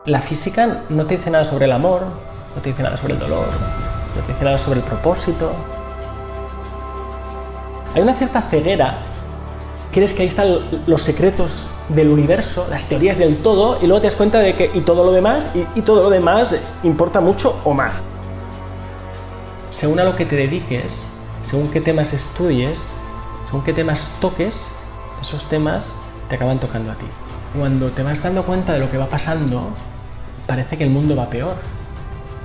La física no te dice nada sobre el amor, no te dice nada sobre el dolor, no te dice nada sobre el propósito. Hay una cierta ceguera, crees que ahí están los secretos del universo, las teorías del todo, y luego te das cuenta de que todo lo demás importa mucho o más. Según a lo que te dediques, según qué temas estudies, según qué temas toques, esos temas te acaban tocando a ti. Cuando te vas dando cuenta de lo que va pasando, parece que el mundo va peor.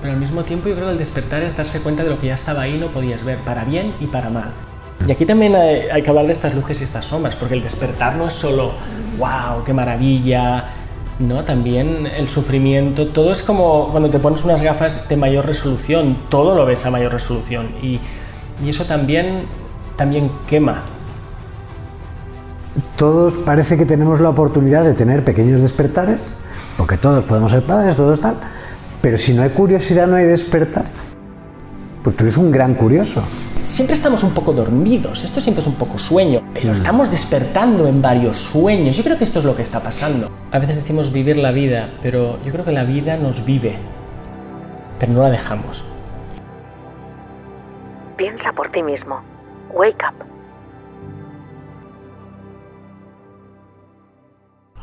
Pero al mismo tiempo yo creo que el despertar es darse cuenta de lo que ya estaba ahí y no podías ver, para bien y para mal. Y aquí también hay que hablar de estas luces y estas sombras, porque el despertar no es solo ¡wow, qué maravilla!, ¿no? También el sufrimiento, todo es como cuando te pones unas gafas de mayor resolución, todo lo ves a mayor resolución y eso también quema. Todos parece que tenemos la oportunidad de tener pequeños despertares, porque todos podemos ser padres, todos tal, pero si no hay curiosidad, no hay despertar. Pues tú eres un gran curioso. Siempre estamos un poco dormidos, esto siempre es un poco sueño, pero estamos despertando en varios sueños. Yo creo que esto es lo que está pasando. A veces decimos vivir la vida, pero yo creo que la vida nos vive, pero no la dejamos. Piensa por ti mismo. Wake up.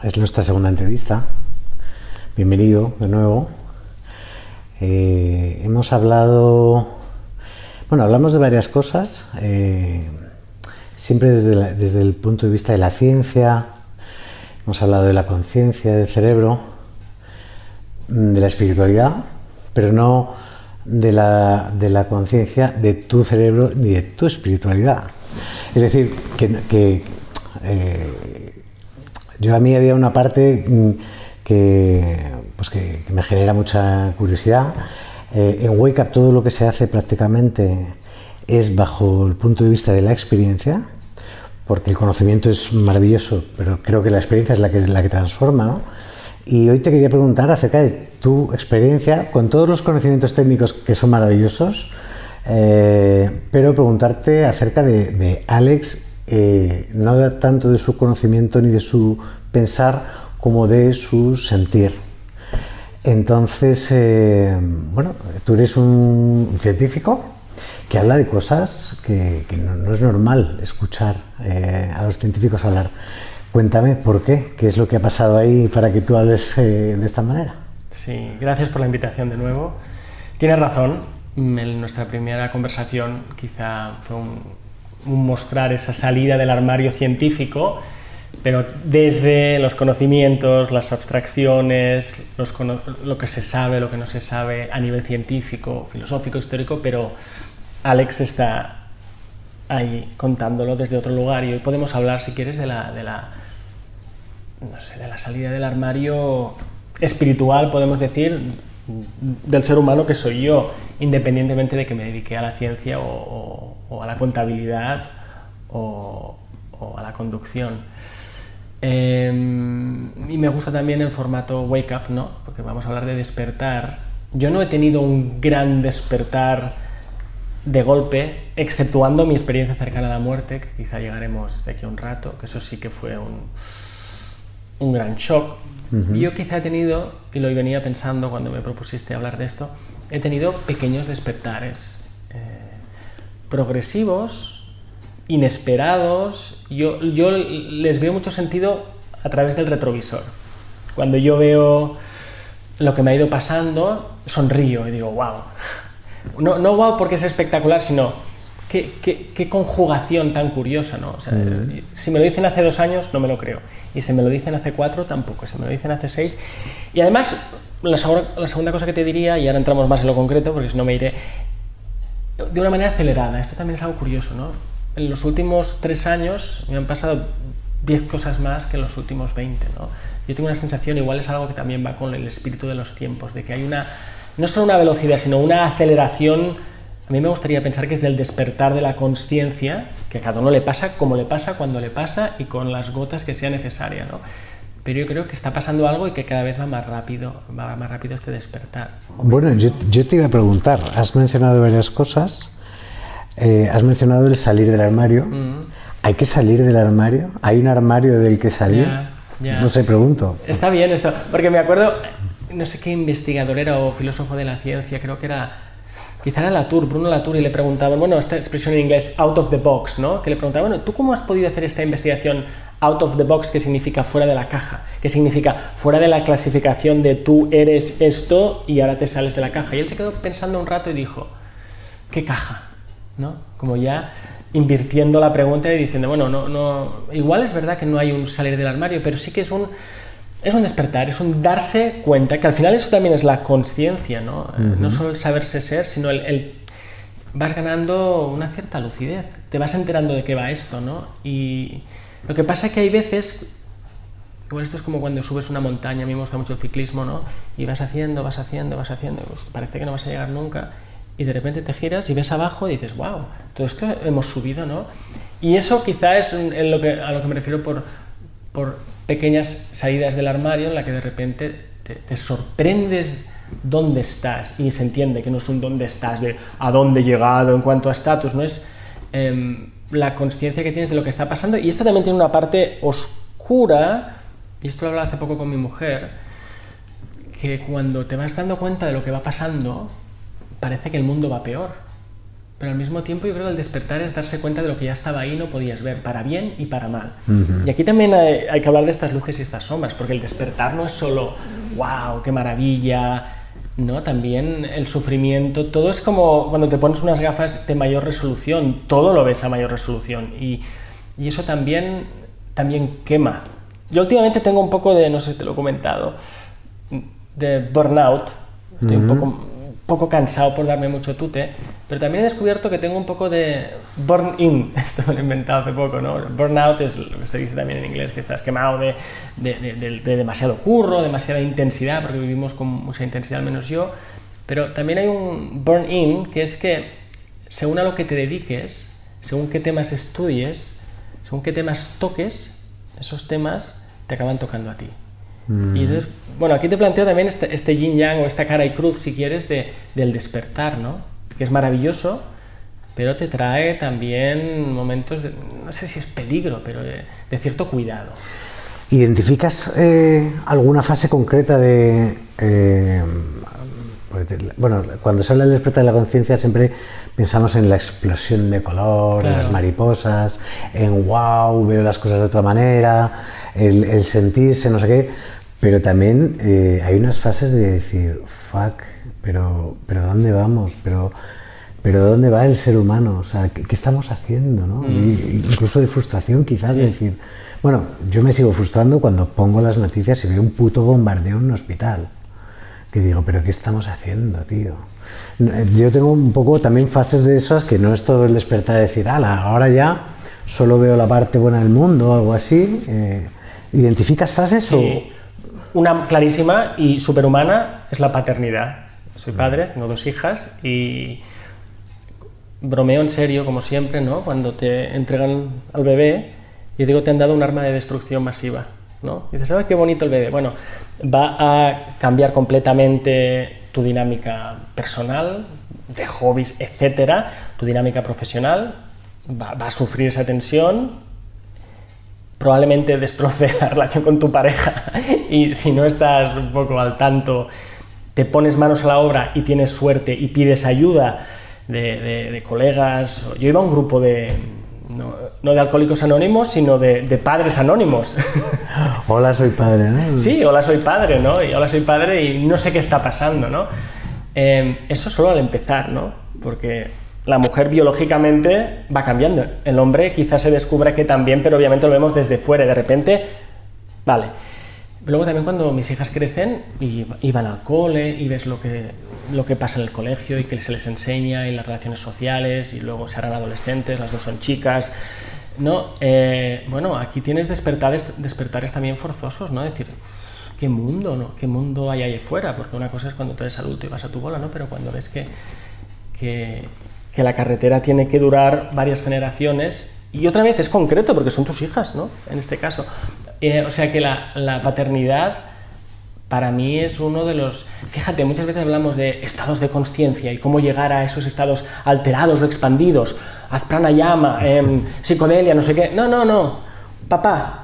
Es nuestra segunda entrevista. Bienvenido de nuevo. Hemos hablado... Bueno, hablamos de varias cosas, siempre desde el punto de vista de la ciencia. Hemos hablado de la conciencia del cerebro, de la espiritualidad, pero no de la conciencia de tu cerebro ni de tu espiritualidad. Es decir, que a mí había una parte que me genera mucha curiosidad. En Wake Up todo lo que se hace prácticamente es bajo el punto de vista de la experiencia, porque el conocimiento es maravilloso, pero creo que la experiencia es la que transforma, ¿no? Y hoy te quería preguntar acerca de tu experiencia con todos los conocimientos técnicos que son maravillosos, pero preguntarte acerca de Alex, no tanto de su conocimiento ni de su pensar como de su sentir. Entonces, bueno, tú eres un científico que habla de cosas que no es normal escuchar a los científicos hablar. Cuéntame por qué, qué es lo que ha pasado ahí para que tú hables de esta manera. Sí, gracias por la invitación de nuevo. Tienes razón, en nuestra primera conversación quizá fue un mostrar esa salida del armario científico, pero desde los conocimientos, las abstracciones, lo que se sabe, lo que no se sabe a nivel científico, filosófico, histórico, pero Alex está ahí contándolo desde otro lugar y hoy podemos hablar, si quieres, de la salida del armario espiritual, podemos decir, del ser humano que soy yo, independientemente de que me dedique a la ciencia o a la contabilidad o a la conducción. Y me gusta también el formato Wake Up, ¿no? Porque vamos a hablar de despertar. Yo no he tenido un gran despertar de golpe, exceptuando mi experiencia cercana a la muerte, que quizá llegaremos de aquí a un rato, que eso sí que fue un gran shock. Yo quizá he tenido, y lo venía pensando cuando me propusiste hablar de esto, he tenido pequeños despertares progresivos, inesperados. Yo les veo mucho sentido a través del retrovisor. Cuando yo veo lo que me ha ido pasando, sonrío y digo, wow. No wow porque es espectacular, sino qué conjugación tan curiosa, ¿no? O sea, si me lo dicen hace 2 años, no me lo creo. Y si me lo dicen hace 4, tampoco. Si me lo dicen hace 6... Y además, la segunda cosa que te diría, y ahora entramos más en lo concreto, porque si no me iré, de una manera acelerada. Esto también es algo curioso, ¿no? En los últimos 3 años me han pasado 10 cosas más que en los últimos 20, ¿no? Yo tengo una sensación, igual es algo que también va con el espíritu de los tiempos, de que hay no solo una velocidad, sino una aceleración. A mí me gustaría pensar que es del despertar de la consciencia, que a cada uno le pasa como le pasa, cuando le pasa y con las gotas que sea necesaria, ¿no? Pero yo creo que está pasando algo y que cada vez va más rápido este despertar. Bueno, yo te iba a preguntar, has mencionado varias cosas, has mencionado el salir del armario. ¿Hay que salir del armario? ¿Hay un armario del que salir? Ya. No sé, pregunto. Está bien esto, porque me acuerdo no sé qué investigador era o filósofo de la ciencia, creo que era, quizá era Latour, Bruno Latour, y le preguntaban, bueno, esta expresión en inglés, out of the box, ¿no? Que le preguntaban, bueno, ¿tú cómo has podido hacer esta investigación out of the box, que significa fuera de la caja? Que significa fuera de la clasificación de tú eres esto y ahora te sales de la caja. Y él se quedó pensando un rato y dijo, ¿qué caja? ¿No? Como ya invirtiendo la pregunta y diciendo, bueno, no, igual es verdad que no hay un salir del armario, pero sí que es un despertar, es un darse cuenta, que al final eso también es la consciencia, ¿no? No solo el saberse ser, sino vas ganando una cierta lucidez, te vas enterando de qué va esto, ¿no? Y lo que pasa es que hay veces, igual esto es como cuando subes una montaña, a mí me gusta mucho el ciclismo, ¿no? Y vas haciendo, pues parece que no vas a llegar nunca, y de repente te giras y ves abajo y dices, wow, todo esto hemos subido, ¿no? Y eso quizá es a lo que me refiero por pequeñas salidas del armario, en la que de repente te sorprendes dónde estás, y se entiende que no es un dónde estás, de a dónde he llegado en cuanto a estatus, no es la consciencia que tienes de lo que está pasando. Y esto también tiene una parte oscura, y esto lo hablaba hace poco con mi mujer, que cuando te vas dando cuenta de lo que va pasando, parece que el mundo va peor, pero al mismo tiempo yo creo que el despertar es darse cuenta de lo que ya estaba ahí y no podías ver, para bien y para mal. Y aquí también hay que hablar de estas luces y estas sombras, porque el despertar no es solo wow, qué maravilla, no, también el sufrimiento, todo es como cuando te pones unas gafas de mayor resolución, todo lo ves a mayor resolución, y eso también quema. Yo últimamente tengo un poco de, no sé si te lo he comentado, de burnout, estoy un poco cansado por darme mucho tute, pero también he descubierto que tengo un poco de burn-in, esto me lo he inventado hace poco, ¿no? Burnout es lo que se dice también en inglés, que estás quemado de demasiado curro, demasiada intensidad, porque vivimos con mucha intensidad, al menos yo, pero también hay un burn-in, que es que según a lo que te dediques, según qué temas estudies, según qué temas toques, esos temas te acaban tocando a ti. Y entonces, bueno, aquí te planteo también este yin-yang o esta cara y cruz, si quieres, del despertar, ¿no? Que es maravilloso, pero te trae también momentos de, no sé si es peligro, pero de cierto cuidado. ¿Identificas alguna fase concreta de... bueno, cuando se habla del despertar de la conciencia siempre pensamos en la explosión de color, en las mariposas, en wow, veo las cosas de otra manera, el sentirse, no sé qué... Pero también hay unas fases de decir, fuck, pero ¿dónde vamos? ¿Pero dónde va el ser humano? O sea, ¿qué estamos haciendo? ¿No? Incluso de frustración quizás, de decir, bueno, yo me sigo frustrando cuando pongo las noticias y veo un puto bombardeo en un hospital. Que digo, ¿pero qué estamos haciendo, tío? Yo tengo un poco también fases de esas que no es todo el despertar de decir, ala, ahora ya solo veo la parte buena del mundo o algo así. ¿Identificas fases sí. Una clarísima y superhumana es la paternidad. Soy padre, tengo 2 hijas y bromeo en serio, como siempre, ¿no? Cuando te entregan al bebé, yo digo, te han dado un arma de destrucción masiva, ¿no? Y dices, ¿sabes qué bonito el bebé? Bueno, va a cambiar completamente tu dinámica personal, de hobbies, etcétera, tu dinámica profesional, va a sufrir esa tensión, probablemente destroce la relación con tu pareja y si no estás un poco al tanto, te pones manos a la obra y tienes suerte y pides ayuda de colegas. Yo iba a un grupo no de alcohólicos anónimos, sino de padres anónimos. Hola, soy padre, ¿no? Sí, hola, soy padre, ¿no? Y hola, soy padre y no sé qué está pasando, ¿no? Eso solo al empezar, ¿no? Porque la mujer biológicamente va cambiando. El hombre quizás se descubra que también, pero obviamente lo vemos desde fuera y de repente, vale. Luego también cuando mis hijas crecen y van al cole y ves lo que pasa en el colegio y que se les enseña y las relaciones sociales y luego se harán adolescentes, las 2 son chicas, ¿no? Bueno, aquí tienes despertares también forzosos, ¿no? Decir, ¿qué mundo, no? ¿Qué mundo hay ahí afuera? Porque una cosa es cuando tú eres adulto y vas a tu bola, ¿no? Pero cuando ves que la carretera tiene que durar varias generaciones, y otra vez es concreto porque son tus hijas, ¿no? En este caso. O sea que la paternidad para mí es uno de los... Fíjate, muchas veces hablamos de estados de consciencia y cómo llegar a esos estados alterados o expandidos. Haz pranayama, psicodelia, no sé qué. No. Papá.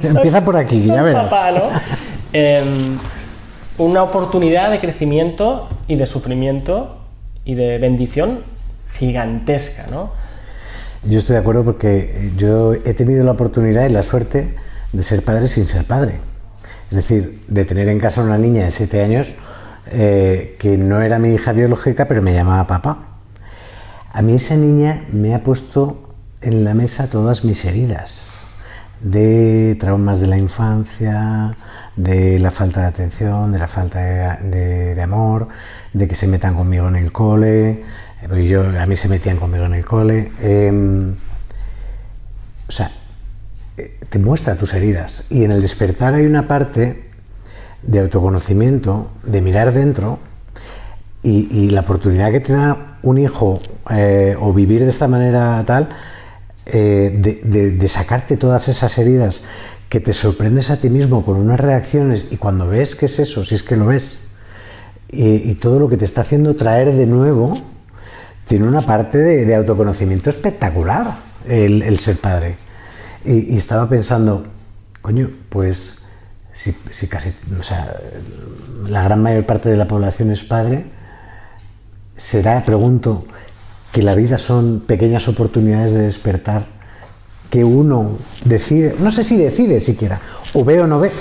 Empieza por aquí, ya verás. Papá, ¿no? una oportunidad de crecimiento y de sufrimiento y de bendición gigantesca, ¿no? Yo estoy de acuerdo porque yo he tenido la oportunidad y la suerte de ser padre sin ser padre. Es decir, de tener en casa una niña de 7 años que no era mi hija biológica, pero me llamaba papá. A mí esa niña me ha puesto en la mesa todas mis heridas, de traumas de la infancia, de la falta de atención, de la falta de amor, de que se metan conmigo en el cole, porque a mí se metían conmigo en el cole. O sea, te muestra tus heridas, y en el despertar hay una parte de autoconocimiento, de mirar dentro, y la oportunidad que te da un hijo o vivir de esta manera tal, de sacarte todas esas heridas, que te sorprendes a ti mismo con unas reacciones, y cuando ves qué es eso, si es que lo ves, y todo lo que te está haciendo traer de nuevo, tiene una parte de autoconocimiento espectacular el ser padre. Y estaba pensando, coño, pues si casi, o sea, la gran mayor parte de la población es padre, será, pregunto, que la vida son pequeñas oportunidades de despertar que uno decide, no sé si decide siquiera, o ve o no ve.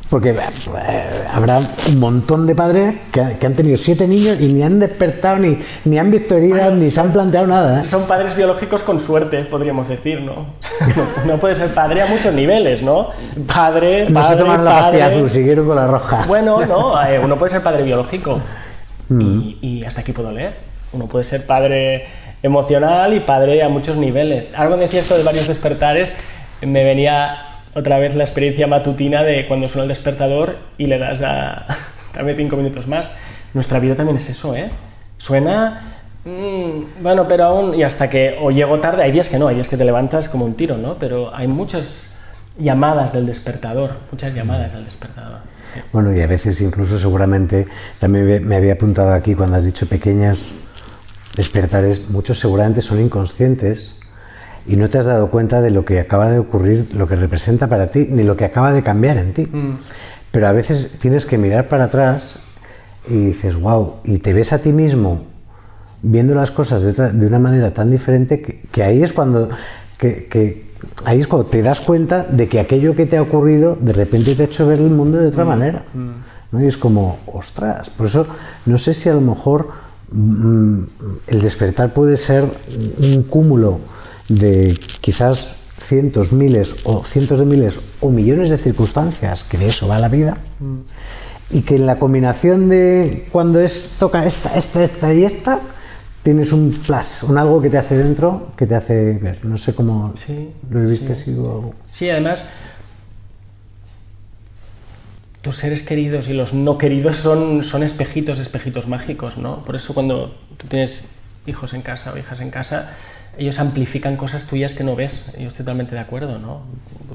Porque habrá un montón de padres que han tenido 7 niños y ni han despertado, ni han visto heridas, ni se han planteado nada, ¿eh? Son padres biológicos con suerte, podríamos decir, ¿no? No puede ser padre a muchos niveles, ¿no? No se toman la pastilla azul, siguieron con la roja. Bueno, no, uno puede ser padre biológico y hasta aquí puedo leer. Uno puede ser padre emocional y padre a muchos niveles. Algo decía esto de varios despertares, me venía otra vez la experiencia matutina de cuando suena el despertador y le das a dame 5 minutos más. Nuestra vida también es eso, ¿eh? Suena, bueno, pero aún, y hasta que o llego tarde, hay días que no, hay días que te levantas como un tiro, ¿no? Pero hay muchas llamadas del despertador, muchas llamadas del despertador. Sí. Bueno, y a veces incluso seguramente, también me había apuntado aquí cuando has dicho pequeños despertares, muchos seguramente son inconscientes y no te has dado cuenta de lo que acaba de ocurrir, lo que representa para ti, ni lo que acaba de cambiar en ti. Pero a veces tienes que mirar para atrás y dices, wow, y te ves a ti mismo viendo las cosas de una manera tan diferente que ahí es cuando ahí es cuando te das cuenta de que aquello que te ha ocurrido de repente te ha hecho ver el mundo de otra manera, ¿no? Y es como, ostras, por eso no sé si a lo mejor el despertar puede ser un cúmulo de quizás cientos, miles o cientos de miles o millones de circunstancias, que de eso va la vida, y que en la combinación de cuando toca esta y esta, tienes un plus, un algo que te hace dentro, que te hace ver. No sé cómo lo viste, si hubo algo. Sí, además, tus seres queridos y los no queridos son espejitos mágicos, ¿no? Por eso cuando tú tienes hijos en casa o hijas en casa, ellos amplifican cosas tuyas que no ves. Yo estoy totalmente de acuerdo, ¿no?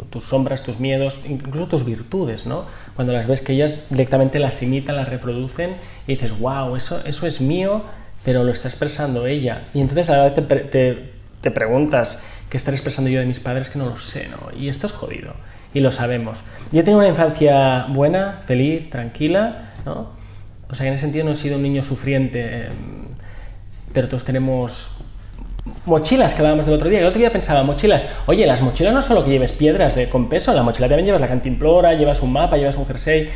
Tus sombras, tus miedos, incluso tus virtudes, ¿no? Cuando las ves, que ellas directamente las imitan, las reproducen y dices, wow, eso es mío, pero lo está expresando ella. Y entonces a la vez te preguntas, ¿qué estaré expresando yo de mis padres? Que no lo sé, ¿no? Y esto es jodido, y lo sabemos. Yo he tenido una infancia buena, feliz, tranquila, ¿no? O sea, que en ese sentido no he sido un niño sufriente, pero todos tenemos mochilas, que hablábamos del otro día. El otro día pensaba, mochilas, oye, las mochilas no solo que lleves piedras con peso, en la mochila también llevas la cantimplora, llevas un mapa, llevas un jersey.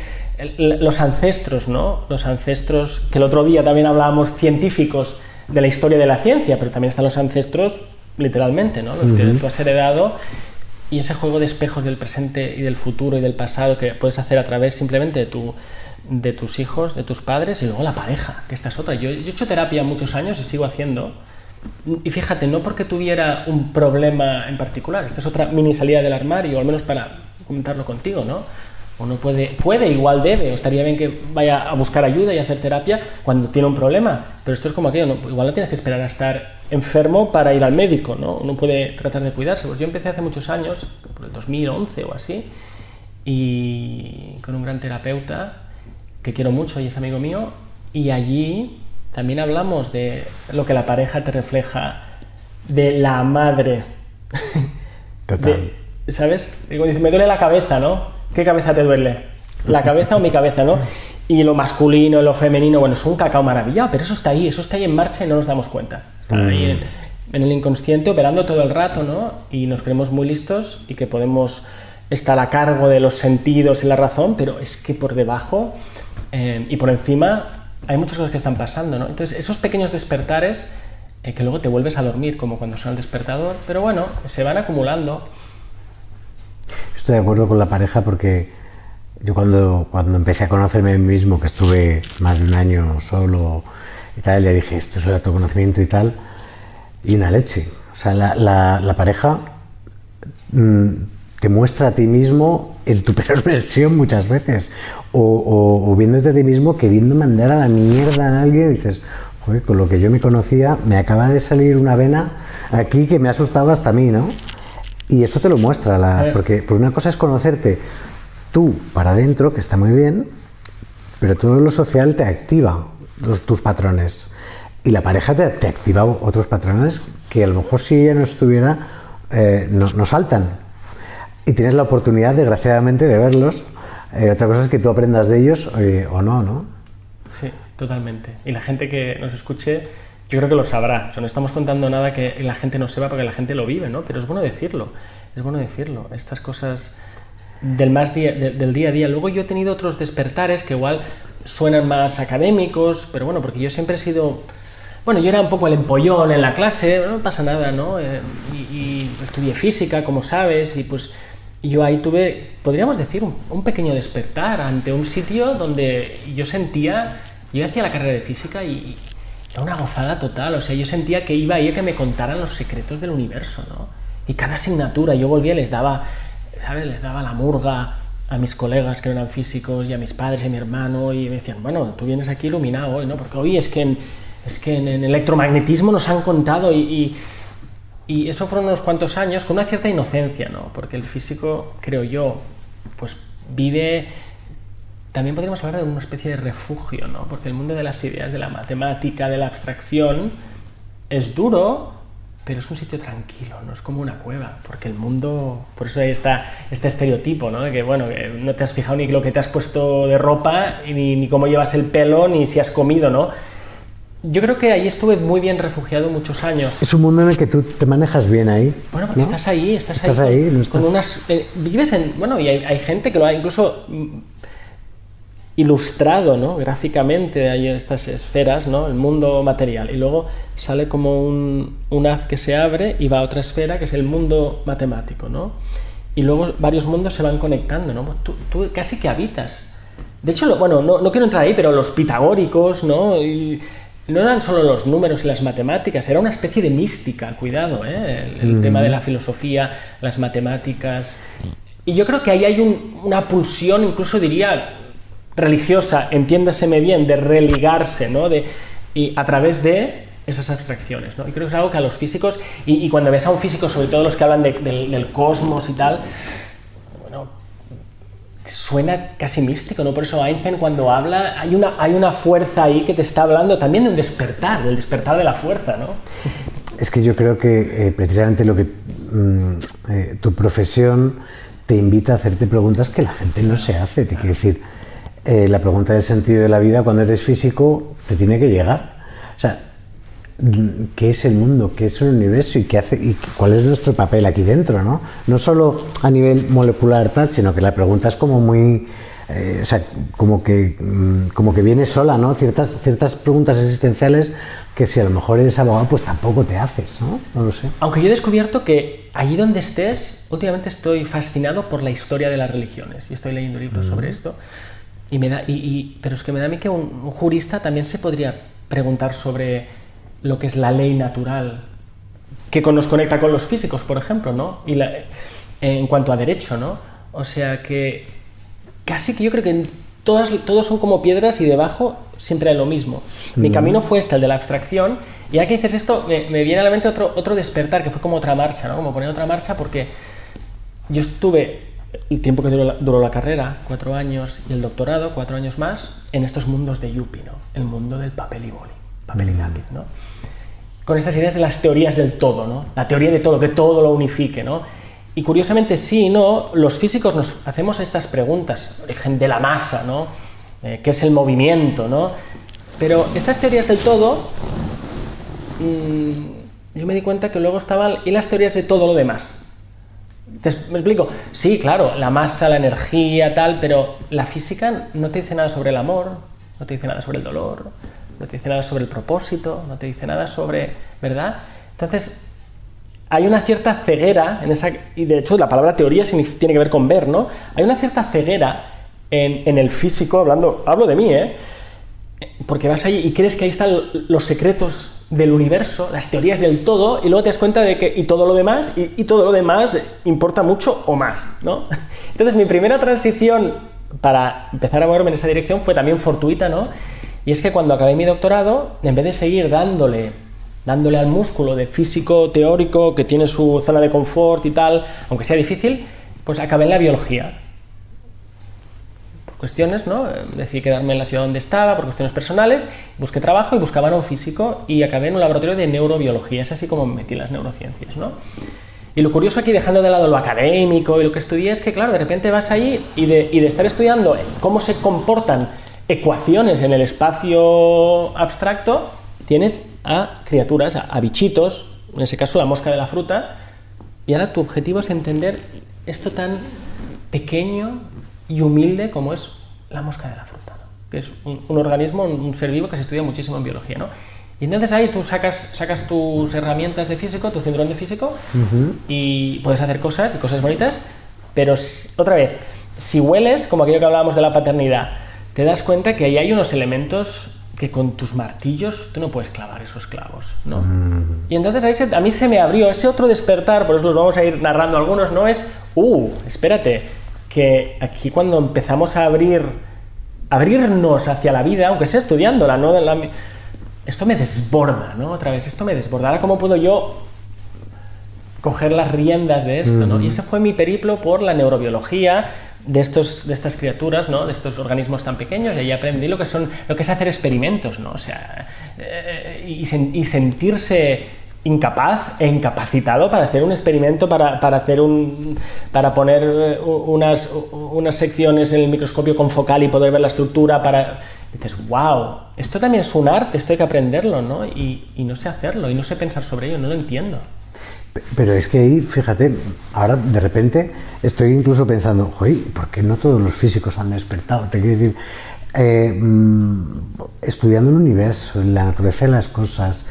Los ancestros, ¿no? Los ancestros, que el otro día también hablábamos científicos de la historia de la ciencia, pero también están los ancestros literalmente, ¿no? Los que tú has heredado, y ese juego de espejos del presente y del futuro y del pasado que puedes hacer a través simplemente de tus hijos, de tus padres, y luego la pareja, que esta es otra. Yo he hecho terapia muchos años y sigo haciendo. Y fíjate, no porque tuviera un problema en particular, esta es otra mini salida del armario, al menos para comentarlo contigo, ¿no? Uno puede, igual debe, o estaría bien que vaya a buscar ayuda y hacer terapia cuando tiene un problema, pero esto es como aquello, ¿no? Igual no tienes que esperar a estar enfermo para ir al médico, ¿no? Uno puede tratar de cuidarse. Pues yo empecé hace muchos años, por el 2011 o así, y con un gran terapeuta que quiero mucho y es amigo mío, y allí también hablamos de lo que la pareja te refleja, de la madre. Total. ¿Sabes? Digo, dice, me duele la cabeza, ¿no? ¿Qué cabeza te duele? la cabeza o mi cabeza, ¿no? Y lo masculino, lo femenino, bueno, es un cacao maravillado, pero eso está ahí en marcha y no nos damos cuenta. Está ahí en el inconsciente operando todo el rato, ¿no? Y nos creemos muy listos y que podemos estar a cargo de los sentidos y la razón, pero es que por debajo y por encima hay muchas cosas que están pasando, ¿no? Entonces, esos pequeños despertares que luego te vuelves a dormir, como cuando suena el despertador, pero bueno, se van acumulando. Estoy de acuerdo con la pareja porque yo cuando empecé a conocerme a mí mismo, que estuve más de un año solo y tal, ya dije, esto es el autoconocimiento y tal, y una leche. O sea, la pareja te muestra a ti mismo en tu peor versión muchas veces, o viéndote a ti mismo queriendo mandar a la mierda a alguien y dices, joder, con lo que yo me conocía, me acaba de salir una vena aquí que me ha asustado hasta a mí, ¿no? Y eso te lo muestra, porque una cosa es conocerte tú para adentro, que está muy bien, pero todo lo social te activa tus patrones. Y la pareja te activa otros patrones que a lo mejor si ella no estuviera, no saltan. Y tienes la oportunidad, desgraciadamente, de verlos. Otra cosa es que tú aprendas de ellos o no, ¿no? Sí, totalmente. Y la gente que nos escuche, yo creo que lo sabrá. O sea, no estamos contando nada que la gente no sepa porque la gente lo vive, ¿no? Pero es bueno decirlo. Es bueno decirlo. Estas cosas del día a día. Luego yo he tenido otros despertares que igual suenan más académicos, pero bueno, porque yo siempre he sido... Bueno, yo era un poco el empollón en la clase, no pasa nada, ¿no? Y estudié física, como sabes, y pues yo ahí tuve, podríamos decir, un pequeño despertar ante un sitio donde yo sentía... Yo hacía la carrera de física y era una gozada total, o sea, yo sentía que iba ahí a que me contaran los secretos del universo, ¿no? Y cada asignatura yo volvía y les daba, ¿sabes? Les daba la murga a mis colegas que eran físicos y a mis padres y a mi hermano y me decían, bueno, tú vienes aquí iluminado hoy, ¿no? Porque hoy es que en electromagnetismo nos han contado y eso fueron unos cuantos años con una cierta inocencia, ¿no? Porque el físico, creo yo, pues vive... También podríamos hablar de una especie de refugio, ¿no? Porque el mundo de las ideas, de la matemática, de la abstracción, es duro, pero es un sitio tranquilo, no es como una cueva, porque el mundo... Por eso ahí está este estereotipo, ¿no? De que, bueno, que no te has fijado ni lo que te has puesto de ropa, ni cómo llevas el pelo, ni si has comido, ¿no? Yo creo que ahí estuve muy bien refugiado muchos años. Es un mundo en el que tú te manejas bien ahí. Bueno, porque ¿no? estás ahí no con unas... vives en... Bueno, y hay gente que lo ha incluso... ilustrado, ¿no? Gráficamente hay estas esferas, ¿no? El mundo material, y luego sale como un haz que se abre y va a otra esfera que es el mundo matemático, ¿no? Y luego varios mundos se van conectando, ¿no? Tú casi que habitas. De hecho, bueno, no quiero entrar ahí, pero los pitagóricos, ¿no? Y no eran solo los números y las matemáticas, era una especie de mística, cuidado, ¿eh? El tema de la filosofía, las matemáticas. Y yo creo que ahí hay una pulsión, incluso diría... religiosa, entiéndaseme bien, de religarse, ¿no? Y a través de esas abstracciones, ¿no? Y creo que es algo que a los físicos, y cuando ves a un físico, sobre todo los que hablan del cosmos y tal, bueno, suena casi místico, ¿no? Por eso Einstein cuando habla, hay una fuerza ahí que te está hablando también del despertar de la fuerza, ¿no? Es que yo creo que precisamente lo que tu profesión te invita a hacerte preguntas que la gente no se hace, te quiero decir... la pregunta del sentido de la vida cuando eres físico te tiene que llegar. O sea, ¿qué es el mundo? ¿Qué es el universo? ¿Y cuál es nuestro papel aquí dentro? ¿No? No solo a nivel molecular tal, sino que la pregunta es como muy... o sea, como que viene sola, ¿no? Ciertas preguntas existenciales que si a lo mejor eres abogado pues tampoco te haces, ¿no? No lo sé. Aunque yo he descubierto que allí donde estés, últimamente estoy fascinado por la historia de las religiones y estoy leyendo libros sobre esto. Pero es que me da a mí que un jurista también se podría preguntar sobre lo que es la ley natural, que nos conecta con los físicos, por ejemplo, ¿no? En cuanto a derecho, ¿no? O sea que casi que yo creo que todos son como piedras y debajo siempre hay lo mismo. Mi camino fue el de la abstracción, y ya que dices esto, me viene a la mente otro despertar, que fue como otra marcha, ¿no? Como poner otra marcha, porque yo estuve... el tiempo que duró la carrera, 4 años, y el doctorado, 4 años más, en estos mundos de Yuppie, ¿no? El mundo del papel y boli, papel y lápiz, ¿no? Con estas ideas de las teorías del todo, ¿no? La teoría de todo, que todo lo unifique, ¿no? Y curiosamente sí y no, los físicos nos hacemos estas preguntas, origen de la masa, ¿no? ¿Qué es el movimiento, ¿no? Pero estas teorías del todo, yo me di cuenta que luego estaban, y las teorías de todo lo demás. ¿Me explico? Sí, claro, la masa, la energía, tal, pero la física no te dice nada sobre el amor, no te dice nada sobre el dolor, no te dice nada sobre el propósito, no te dice nada sobre, ¿verdad? Entonces, hay una cierta ceguera en esa, y de hecho la palabra teoría tiene que ver con ver, ¿no? Hay una cierta ceguera en el físico, hablo de mí, porque vas ahí y crees que ahí están los secretos del universo, las teorías del todo, y luego te das cuenta de que y todo lo demás importa mucho o más, ¿no? Entonces mi primera transición para empezar a moverme en esa dirección fue también fortuita, ¿no? Y es que cuando acabé mi doctorado, en vez de seguir dándole al músculo de físico teórico que tiene su zona de confort y tal, aunque sea difícil, pues acabé en la biología. Por cuestiones, ¿no? Decidí quedarme en la ciudad donde estaba, por cuestiones personales, busqué trabajo y buscaba a un físico y acabé en un laboratorio de neurobiología. Es así como me metí en las neurociencias, ¿no? Y lo curioso aquí, dejando de lado lo académico y lo que estudié, es que, claro, de repente vas ahí y de estar estudiando cómo se comportan ecuaciones en el espacio abstracto, tienes a criaturas, a bichitos, en ese caso la mosca de la fruta, y ahora tu objetivo es entender esto tan pequeño y humilde como es la mosca de la fruta, ¿no? Que es un organismo, un ser vivo que se estudia muchísimo en biología, ¿no? Y entonces ahí tú sacas tus herramientas de físico, tu cinturón de físico, y puedes hacer cosas bonitas, pero otra vez, si hueles, como aquello que hablábamos de la paternidad, te das cuenta que ahí hay unos elementos que con tus martillos tú no puedes clavar esos clavos, ¿no? Y entonces ahí a mí se me abrió ese otro despertar, por eso los vamos a ir narrando algunos, no es, espérate, que aquí cuando empezamos a abrirnos hacia la vida, aunque sea estudiándola, ¿no? Esto me desborda, ¿no? Otra vez, esto me desborda. Ahora, ¿cómo puedo yo coger las riendas de esto, ¿no? Y ese fue mi periplo por la neurobiología de estas criaturas, ¿no? De estos organismos tan pequeños, y ahí aprendí lo que es hacer experimentos, ¿no? O sea, y sentirse incapaz e incapacitado para hacer un experimento, para poner unas secciones en el microscopio confocal y poder ver la estructura, dices, wow, esto también es un arte, esto hay que aprenderlo, ¿no? Y no sé hacerlo, y no sé pensar sobre ello, no lo entiendo. Pero es que ahí, fíjate, ahora de repente estoy incluso pensando, joder, ¿por qué no todos los físicos han despertado? Te quiero decir, estudiando el universo, la naturaleza de las cosas,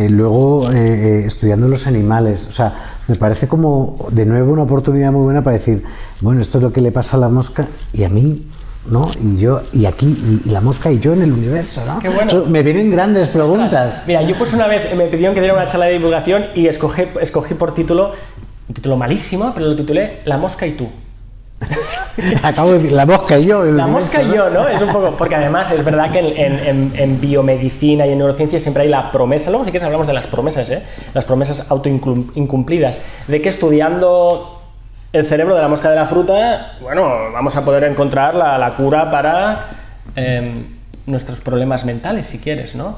luego estudiando los animales, o sea, me parece como de nuevo una oportunidad muy buena para decir, bueno, esto es lo que le pasa a la mosca y a mí, ¿no? Y yo, y aquí, y la mosca y yo en el universo, ¿no? Qué bueno. Me vienen grandes preguntas. Ostras, mira, yo pues una vez me pidieron que diera una charla de divulgación y escogí por título, un título malísimo, pero lo titulé La mosca y tú. Acabo de decir, la mosca y yo. La mosca y yo, ¿no? Es un poco, porque además es verdad que en biomedicina y en neurociencia siempre hay la promesa, luego si quieres hablamos de las promesas, las promesas autoincumplidas, de que estudiando el cerebro de la mosca de la fruta, bueno, vamos a poder encontrar la cura para nuestros problemas mentales, si quieres, ¿no?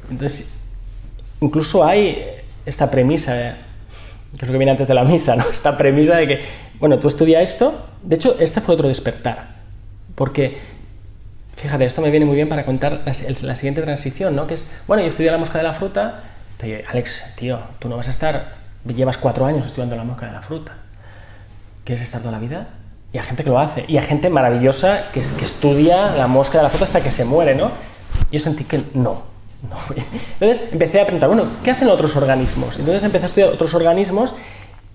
Entonces, incluso hay esta premisa, que es lo que viene antes de la misa, ¿no? Esta premisa de que, bueno, tú estudia esto. De hecho, este fue otro despertar, porque, fíjate, esto me viene muy bien para contar la siguiente transición, ¿no? Que es, bueno, yo estudié la mosca de la fruta, pero Alex, tío, tú no vas a estar, llevas 4 años estudiando la mosca de la fruta. ¿Quieres estar toda la vida? Y hay gente que lo hace, y hay gente maravillosa que estudia la mosca de la fruta hasta que se muere, ¿no? Y yo sentí que no. Entonces empecé a preguntar, bueno, ¿qué hacen otros organismos? Entonces empecé a estudiar otros organismos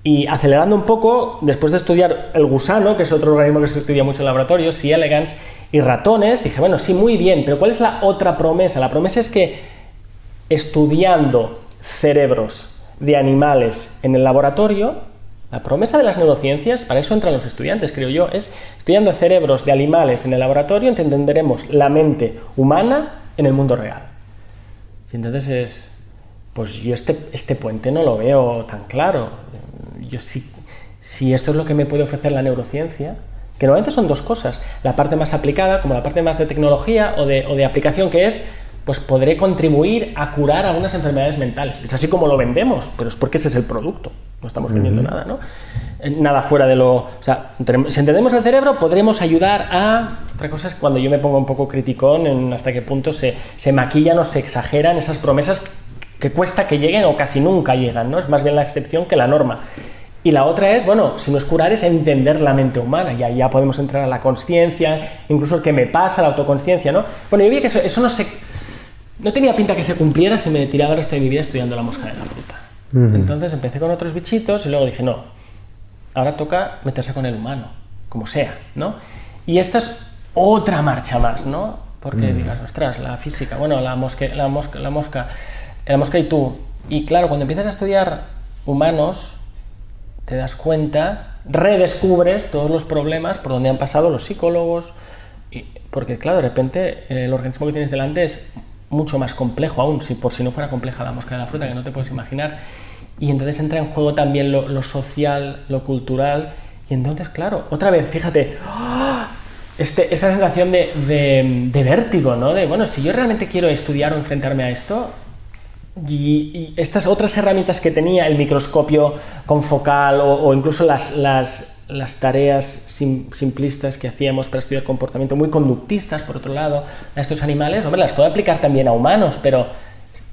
y, acelerando un poco, después de estudiar el gusano, que es otro organismo que se estudia mucho en laboratorio, C. elegans, y ratones, dije, bueno, sí, muy bien, pero ¿cuál es la otra promesa? La promesa es que estudiando cerebros de animales en el laboratorio, la promesa de las neurociencias, para eso entran los estudiantes, creo yo, es estudiando cerebros de animales en el laboratorio, entenderemos la mente humana en el mundo real. Y entonces pues yo este puente no lo veo tan claro. Yo si esto es lo que me puede ofrecer la neurociencia, que normalmente son dos cosas, la parte más aplicada, como la parte más de tecnología o de aplicación, que es, pues podré contribuir a curar algunas enfermedades mentales. Es así como lo vendemos, pero es porque ese es el producto. no estamos vendiendo nada, ¿no? Nada fuera de lo... O sea, si entendemos el cerebro, podremos ayudar a... Otra cosa es cuando yo me pongo un poco criticón en hasta qué punto se maquillan o se exageran esas promesas que cuesta que lleguen o casi nunca llegan, ¿no? Es más bien la excepción que la norma. Y la otra es, bueno, si no es curar, es entender la mente humana, y ahí ya podemos entrar a la consciencia, incluso el que me pasa, la autoconsciencia, ¿no? Bueno, yo vi que eso no tenía pinta que se cumpliera si me tiraba el resto de mi vida estudiando la mosca de la fruta. Entonces empecé con otros bichitos y luego dije, no, ahora toca meterse con el humano, como sea, ¿no? Y esta es otra marcha más, ¿no? Porque digas, ostras, la física, bueno, la mosca y tú. Y claro, cuando empiezas a estudiar humanos, te das cuenta, redescubres todos los problemas por donde han pasado los psicólogos, porque claro, de repente el organismo que tienes delante es mucho más complejo aún, por si no fuera compleja la mosca de la fruta, que no te puedes imaginar, y entonces entra en juego también lo social, lo cultural, y entonces, claro, otra vez, fíjate, esta sensación de vértigo, ¿no? De, bueno, si yo realmente quiero estudiar o enfrentarme a esto, y estas otras herramientas que tenía, el microscopio confocal o incluso las tareas simplistas que hacíamos para estudiar comportamiento, muy conductistas, por otro lado, a estos animales, hombre, las puedo aplicar también a humanos, pero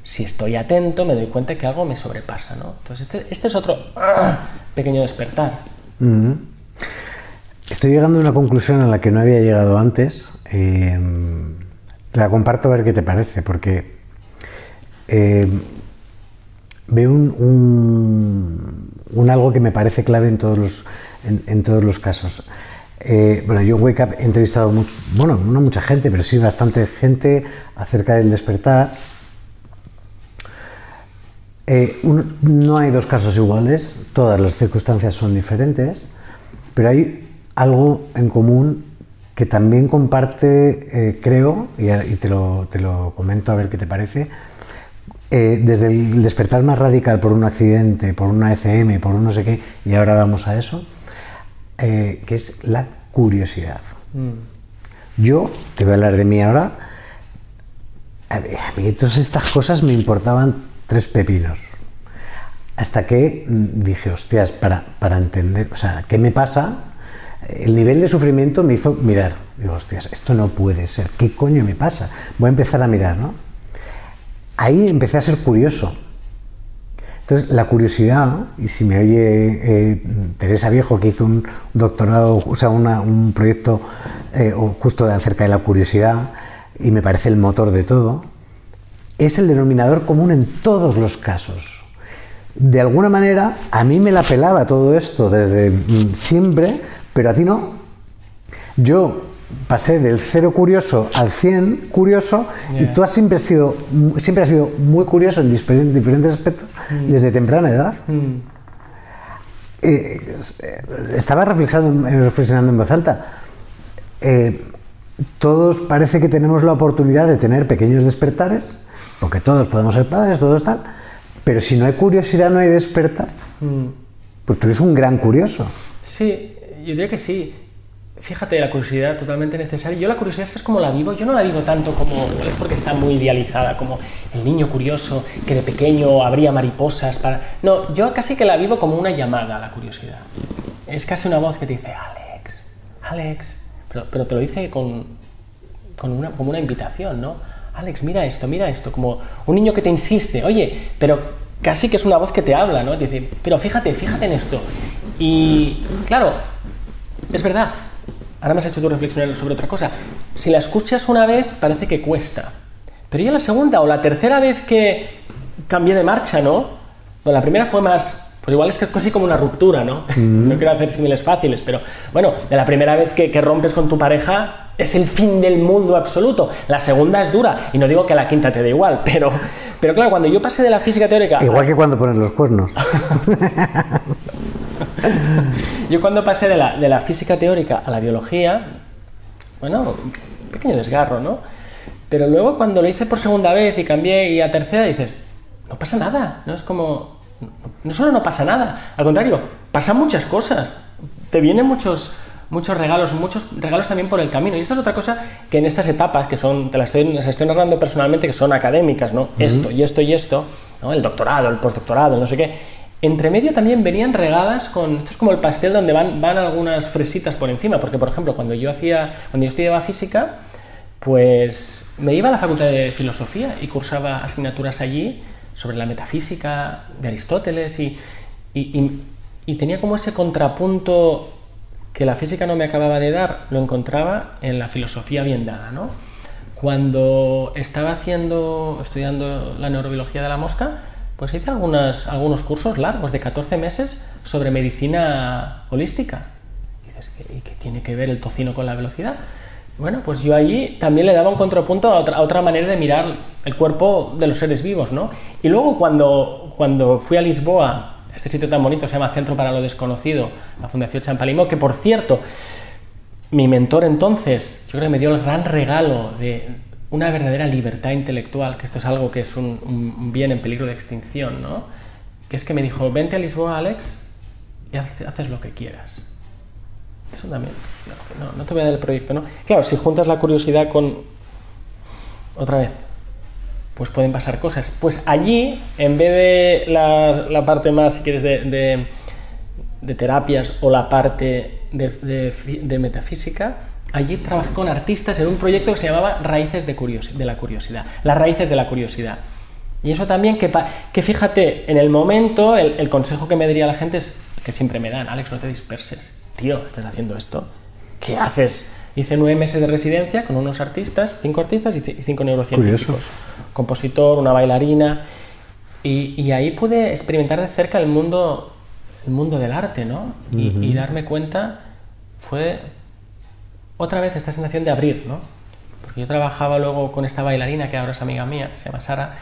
si estoy atento me doy cuenta que algo me sobrepasa, ¿no? Entonces este es otro pequeño despertar. Estoy llegando a una conclusión a la que no había llegado antes. Te la comparto a ver qué te parece, porque veo un algo que me parece clave en todos los casos. Bueno, yo en Wake Up he entrevistado no mucha gente, pero sí bastante gente acerca del despertar. No hay dos casos iguales, todas las circunstancias son diferentes, pero hay algo en común que también comparte, creo, y te lo comento a ver qué te parece. Desde el despertar más radical por un accidente, por una ECM, por un no sé qué, y ahora vamos a eso, que es la curiosidad. Yo, te voy a hablar de mí ahora, a mí todas estas cosas me importaban 3 pepinos, hasta que dije, hostias, para entender, o sea, ¿qué me pasa? El nivel de sufrimiento me hizo mirar, digo, hostias, esto no puede ser, ¿qué coño me pasa? Voy a empezar a mirar, ¿no? Ahí empecé a ser curioso. Entonces, la curiosidad, y si me oye Teresa Viejo, que hizo un doctorado, o sea, un proyecto justo acerca de la curiosidad, y me parece el motor de todo, es el denominador común en todos los casos. De alguna manera, a mí me la pelaba todo esto desde siempre, pero a ti no. Yo pasé del 0 curioso al 100 curioso, y tú siempre has sido muy curioso en diferentes aspectos desde temprana edad. Estaba reflexionando en voz alta. Todos parece que tenemos la oportunidad de tener pequeños despertares, porque todos podemos ser padres, todos tal, pero si no hay curiosidad, no hay despertar. Pues tú eres un gran curioso. Sí, yo diría que sí. Fíjate, la curiosidad totalmente necesaria. Yo la curiosidad es que es como la vivo, yo no la vivo tanto como, no es porque está muy idealizada, como el niño curioso que de pequeño abría mariposas para... No, yo casi que la vivo como una llamada a la curiosidad. Es casi una voz que te dice, Alex, pero te lo dice como una invitación, ¿no? Alex, mira esto, como un niño que te insiste, oye, pero casi que es una voz que te habla, ¿no? Te dice, pero fíjate en esto. Y claro, es verdad. Ahora me has hecho tú reflexionar sobre otra cosa. Si la escuchas una vez, parece que cuesta. Pero ya la segunda o la tercera vez que cambié de marcha, ¿no? Bueno, la primera fue más... Pues igual es que es casi como una ruptura, ¿no? No quiero hacer símiles fáciles, pero bueno, de la primera vez que rompes con tu pareja es el fin del mundo absoluto. La segunda es dura, y no digo que la quinta te dé igual, pero claro, cuando yo pasé de la física teórica... Igual que cuando pones los cuernos. Yo cuando pasé de la física teórica a la biología, bueno, un pequeño desgarro, ¿no? Pero luego cuando lo hice por segunda vez y cambié y a tercera, dices, no pasa nada, ¿no? Es como, no solo no pasa nada, al contrario, pasan muchas cosas, te vienen muchos regalos también por el camino. Y esta es otra cosa que en estas etapas, que son, las estoy narrando personalmente, que son académicas, ¿no? Esto y esto y esto, ¿no? El doctorado, el postdoctorado, no sé qué. entre medio también venían regadas con, esto es como el pastel donde van algunas fresitas por encima, porque por ejemplo cuando yo estudiaba física, pues me iba a la Facultad de Filosofía y cursaba asignaturas allí sobre la metafísica de Aristóteles y tenía como ese contrapunto que la física no me acababa de dar, lo encontraba en la filosofía bien dada, ¿no? Cuando estaba estudiando la neurobiología de la mosca, pues hice algunos cursos largos de 14 meses sobre medicina holística. Y dices, ¿y qué tiene que ver el tocino con la velocidad? Bueno, pues yo allí también le daba un contrapunto a otra manera de mirar el cuerpo de los seres vivos, ¿no? Y luego cuando fui a Lisboa, este sitio tan bonito se llama Centro para lo Desconocido, la Fundación Champalimau, que por cierto, mi mentor entonces, yo creo que me dio el gran regalo de una verdadera libertad intelectual, que esto es algo que es un bien en peligro de extinción, ¿no? Que es que me dijo, vente a Lisboa, Alex, y haces lo que quieras. Eso también, no te voy a dar el proyecto, ¿no? Claro, si juntas la curiosidad con... Otra vez, pues pueden pasar cosas. Pues allí, en vez de la parte más, si quieres, de terapias o la parte de metafísica, allí trabajé con artistas en un proyecto que se llamaba Raíces de la Curiosidad. Las raíces de la curiosidad. Y eso también, que fíjate, en el momento, el consejo que me diría la gente es que siempre me dan, Alex, no te disperses. Tío, estás haciendo esto. ¿Qué haces? Hice 9 meses de residencia con unos artistas, 5 artistas y 5 neurocientíficos. Curioso. Compositor, una bailarina. Y ahí pude experimentar de cerca el mundo del arte, ¿no? Y darme cuenta, fue otra vez esta sensación de abrir, ¿no? Porque yo trabajaba luego con esta bailarina que ahora es amiga mía, se llama Sara,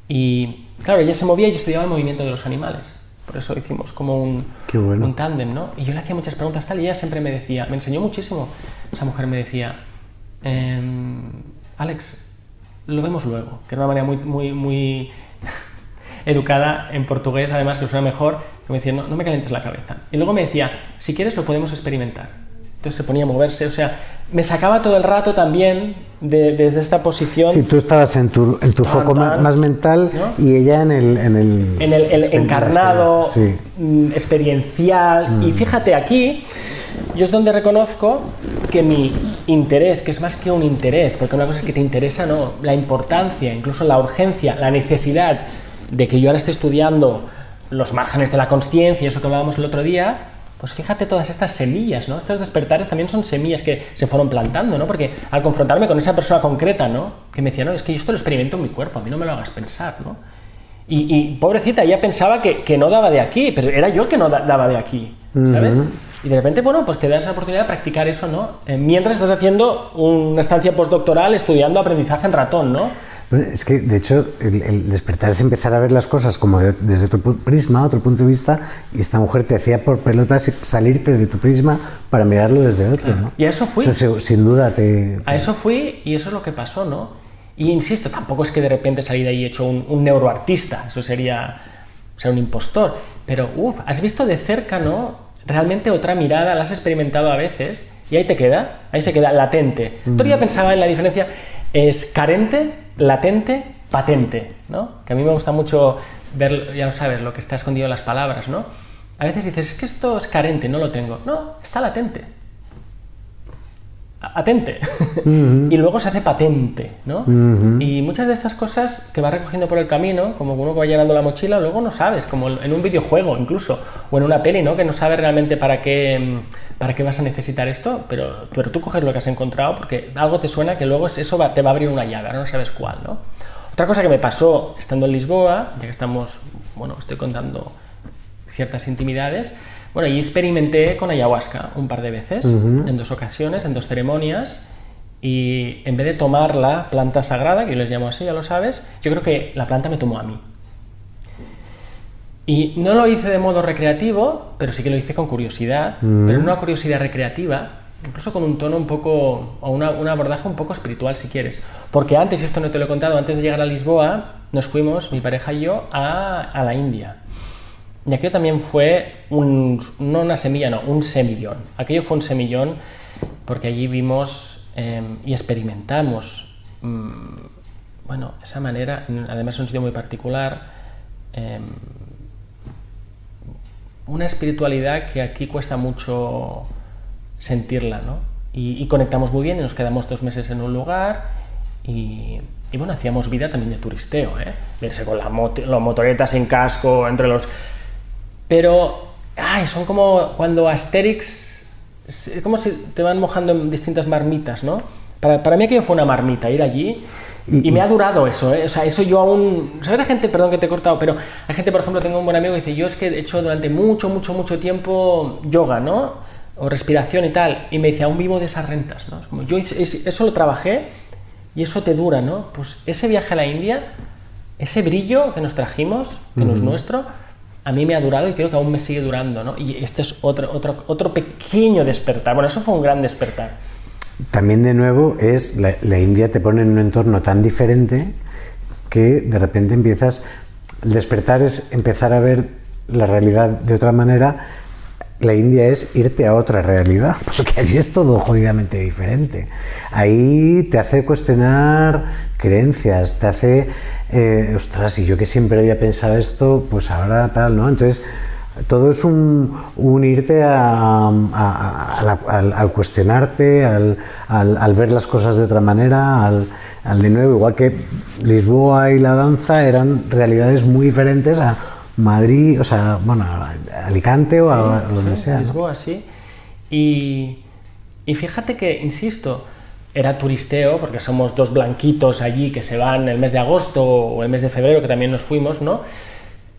y claro, ella se movía y yo estudiaba el movimiento de los animales. Por eso hicimos como un tándem, ¿no? Y yo le hacía muchas preguntas tal y ella siempre me decía, me enseñó muchísimo, esa mujer me decía, Alex, lo vemos luego, que era una manera muy educada en portugués, además que suena mejor, que me decía, no me calientes la cabeza. Y luego me decía, si quieres lo podemos experimentar. Entonces se ponía a moverse, o sea, me sacaba todo el rato también desde esta posición. Sí, tú estabas en tu foco más mental, ¿no? Y ella en el encarnado, sí. Experiencial. Y fíjate, aquí yo es donde reconozco que mi interés, que es más que un interés, porque una cosa es que te interesa, no, la importancia, incluso la urgencia, la necesidad de que yo ahora esté estudiando los márgenes de la consciencia, eso que hablábamos el otro día. Pues fíjate todas estas semillas, ¿no? Estos despertares también son semillas que se fueron plantando, ¿no? Porque al confrontarme con esa persona concreta, ¿no? Que me decía, no, es que yo esto lo experimento en mi cuerpo, a mí no me lo hagas pensar, ¿no? Y pobrecita, ella pensaba que no daba de aquí, pero era yo que no daba de aquí, ¿sabes? Y de repente, bueno, pues te das la oportunidad de practicar eso, ¿no? Mientras estás haciendo una estancia postdoctoral estudiando aprendizaje en ratón, ¿no? Es que, de hecho, el despertar es empezar a ver las cosas como desde otro prisma, otro punto de vista, y esta mujer te hacía por pelotas salirte de tu prisma para mirarlo desde otro, ¿no? Y a eso fui. Eso sin duda A eso fui y eso es lo que pasó, ¿no? Y insisto, tampoco es que de repente salí de ahí hecho un neuroartista, eso sería ser un impostor, pero has visto de cerca, ¿no? Realmente otra mirada, la has experimentado a veces y ahí se queda latente. Todavía pensaba en la diferencia, es carente, latente, patente, ¿no? Que a mí me gusta mucho ver, ya lo sabes, lo que está escondido en las palabras, ¿no? A veces dices, es que esto es carente, no lo tengo. No, está latente. Atente. Y luego se hace patente, ¿no? Y muchas de estas cosas que vas recogiendo por el camino, como uno que va llenando la mochila, luego no sabes, como en un videojuego incluso, o en una peli, ¿no? Que no sabes realmente para qué vas a necesitar esto, pero tú coges lo que has encontrado porque algo te suena que luego eso te va a abrir una llave, ahora no sabes cuál, ¿no? Otra cosa que me pasó estando en Lisboa, ya que estoy contando ciertas intimidades, bueno, y experimenté con ayahuasca un par de veces, en 2 ocasiones, en 2 ceremonias, y en vez de tomar la planta sagrada, que yo les llamo así, ya lo sabes, yo creo que la planta me tomó a mí. Y no lo hice de modo recreativo, pero sí que lo hice con curiosidad, pero una curiosidad recreativa, incluso con un tono un poco, o un abordaje un poco espiritual si quieres. Porque antes, y esto no te lo he contado, antes de llegar a Lisboa, nos fuimos, mi pareja y yo, a la India. Y aquello también fue no una semilla, no, un semillón. Aquello fue un semillón porque allí vimos y experimentamos, esa manera, además es un sitio muy particular, una espiritualidad que aquí cuesta mucho sentirla, ¿no? Y conectamos muy bien y nos quedamos 2 meses en un lugar y bueno, hacíamos vida también de turisteo, ¿eh? Verse con la motoreta sin casco, entre los... Pero, son como cuando Asterix, es como si te van mojando en distintas marmitas, ¿no? Para mí aquello fue una marmita, ir allí, y me ha durado eso, ¿eh? O sea, eso yo aún... ¿Sabes la gente? Perdón que te he cortado, pero hay gente, por ejemplo, tengo un buen amigo que dice, yo es que he hecho durante mucho tiempo yoga, ¿no? O respiración y tal, y me dice, aún vivo de esas rentas, ¿no? Es como, yo eso lo trabajé y eso te dura, ¿no? Pues ese viaje a la India, ese brillo que nos trajimos, que no es nuestro, a mí me ha durado y creo que aún me sigue durando, ¿no? Y este es otro pequeño despertar. Bueno, eso fue un gran despertar. También, de nuevo, es la India te pone en un entorno tan diferente que de repente empiezas... El despertar es empezar a ver la realidad de otra manera. La India es irte a otra realidad, porque allí es todo jodidamente diferente. Ahí te hace cuestionar creencias, te hace... ostras, y yo que siempre había pensado esto, pues ahora tal, ¿no? Entonces, todo es un irte al cuestionarte, al ver las cosas de otra manera, al de nuevo, igual que Lisboa y la danza eran realidades muy diferentes a Madrid, o sea, bueno, a Alicante o a donde sea, ¿no? Lisboa, sí. Y fíjate que, insisto, era turisteo, porque somos 2 blanquitos allí que se van el mes de agosto o el mes de febrero, que también nos fuimos, ¿no?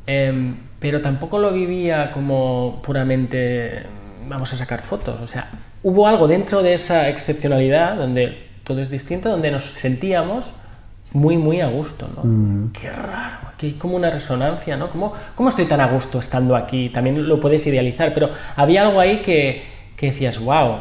Pero tampoco lo vivía como puramente vamos a sacar fotos. O sea, hubo algo dentro de esa excepcionalidad, donde todo es distinto, donde nos sentíamos muy a gusto, ¿no? Qué raro, aquí hay como una resonancia, ¿no? ¿Cómo estoy tan a gusto estando aquí? También lo puedes idealizar, pero había algo ahí que decías, wow,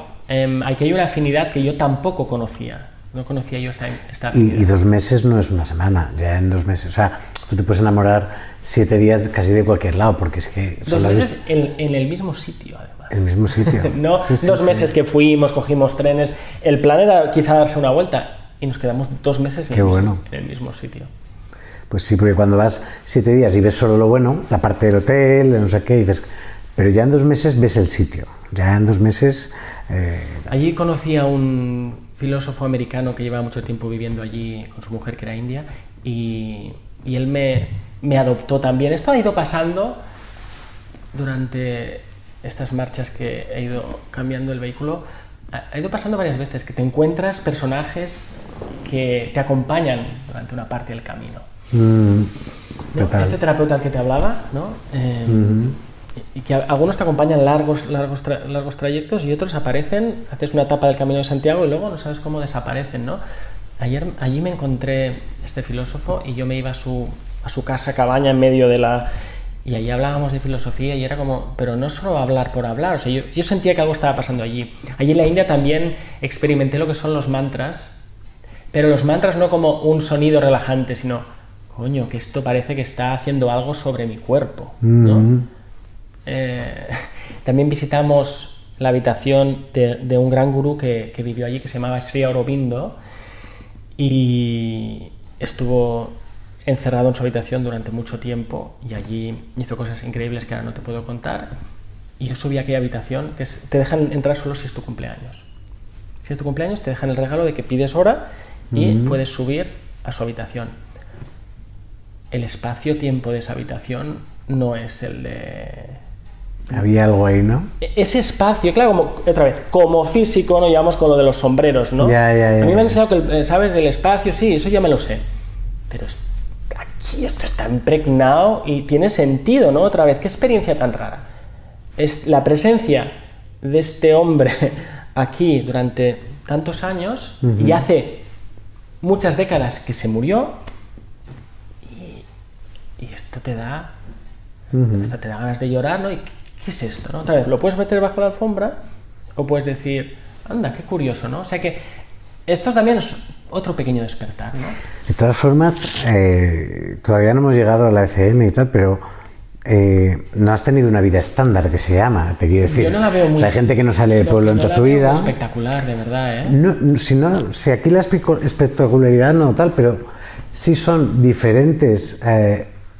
aquí hay una afinidad que yo tampoco conocía. No conocía yo esta afinidad. Y 2 meses no es una semana, ya en 2 meses, o sea, tú te puedes enamorar 7 días casi de cualquier lado, porque es que... 2 meses en el mismo sitio, además. El mismo sitio. No, sí, 2 meses que fuimos, cogimos trenes, el plan era quizá darse una vuelta, y nos quedamos 2 meses en el mismo sitio. Pues sí, porque cuando vas 7 días y ves solo lo bueno, la parte del hotel, no sé qué, dices, pero ya en 2 meses ves el sitio, ya en 2 meses... Allí conocí a un filósofo americano que llevaba mucho tiempo viviendo allí con su mujer, que era india, y él me adoptó también. Esto ha ido pasando durante estas marchas que he ido cambiando el vehículo, ha ido pasando varias veces, que te encuentras personajes que te acompañan durante una parte del camino. ¿No? Este terapeuta al que te hablaba, ¿no? Y que algunos te acompañan largos trayectos y otros aparecen, haces una etapa del Camino de Santiago y luego no sabes cómo desaparecen, ¿no? Allí me encontré este filósofo y yo me iba a su casa cabaña en medio de la... Y allí hablábamos de filosofía y era como... Pero no solo hablar por hablar, o sea, yo sentía que algo estaba pasando allí. Allí en la India también experimenté lo que son los mantras, pero los mantras no como un sonido relajante, sino, coño, que esto parece que está haciendo algo sobre mi cuerpo, ¿no? También visitamos la habitación de un gran gurú que vivió allí, que se llamaba Sri Aurobindo, y estuvo encerrado en su habitación durante mucho tiempo y allí hizo cosas increíbles que ahora no te puedo contar. Y yo subí a aquella habitación, que te dejan entrar solo si es tu cumpleaños. Si es tu cumpleaños te dejan el regalo de que pides hora y puedes subir a su habitación. El espacio-tiempo de esa habitación no es el de... Había algo ahí, ¿no? Ese espacio, claro, como, otra vez, como físico, ¿no? Llevamos con lo de los sombreros, ¿no? Ya. A mí me han enseñado que, ¿sabes? El espacio, sí, eso ya me lo sé. Pero aquí esto está impregnado y tiene sentido, ¿no? Otra vez, qué experiencia tan rara. Es la presencia de este hombre aquí durante tantos años y hace muchas décadas que se murió y esto te da... Esto te da ganas de llorar, ¿no? ¿Qué es esto, no? Otra vez, lo puedes meter bajo la alfombra o puedes decir, anda, qué curioso, ¿no? O sea que esto también es otro pequeño despertar, ¿no? De todas formas, todavía no hemos llegado a la ECM y tal, pero no has tenido una vida estándar, que se llama, te quiero decir. Yo no la veo muy... O sea, hay gente que no sale de pueblo en toda su vida. Espectacular, de verdad, ¿eh? No, si aquí la espectacularidad no tal, pero sí son diferentes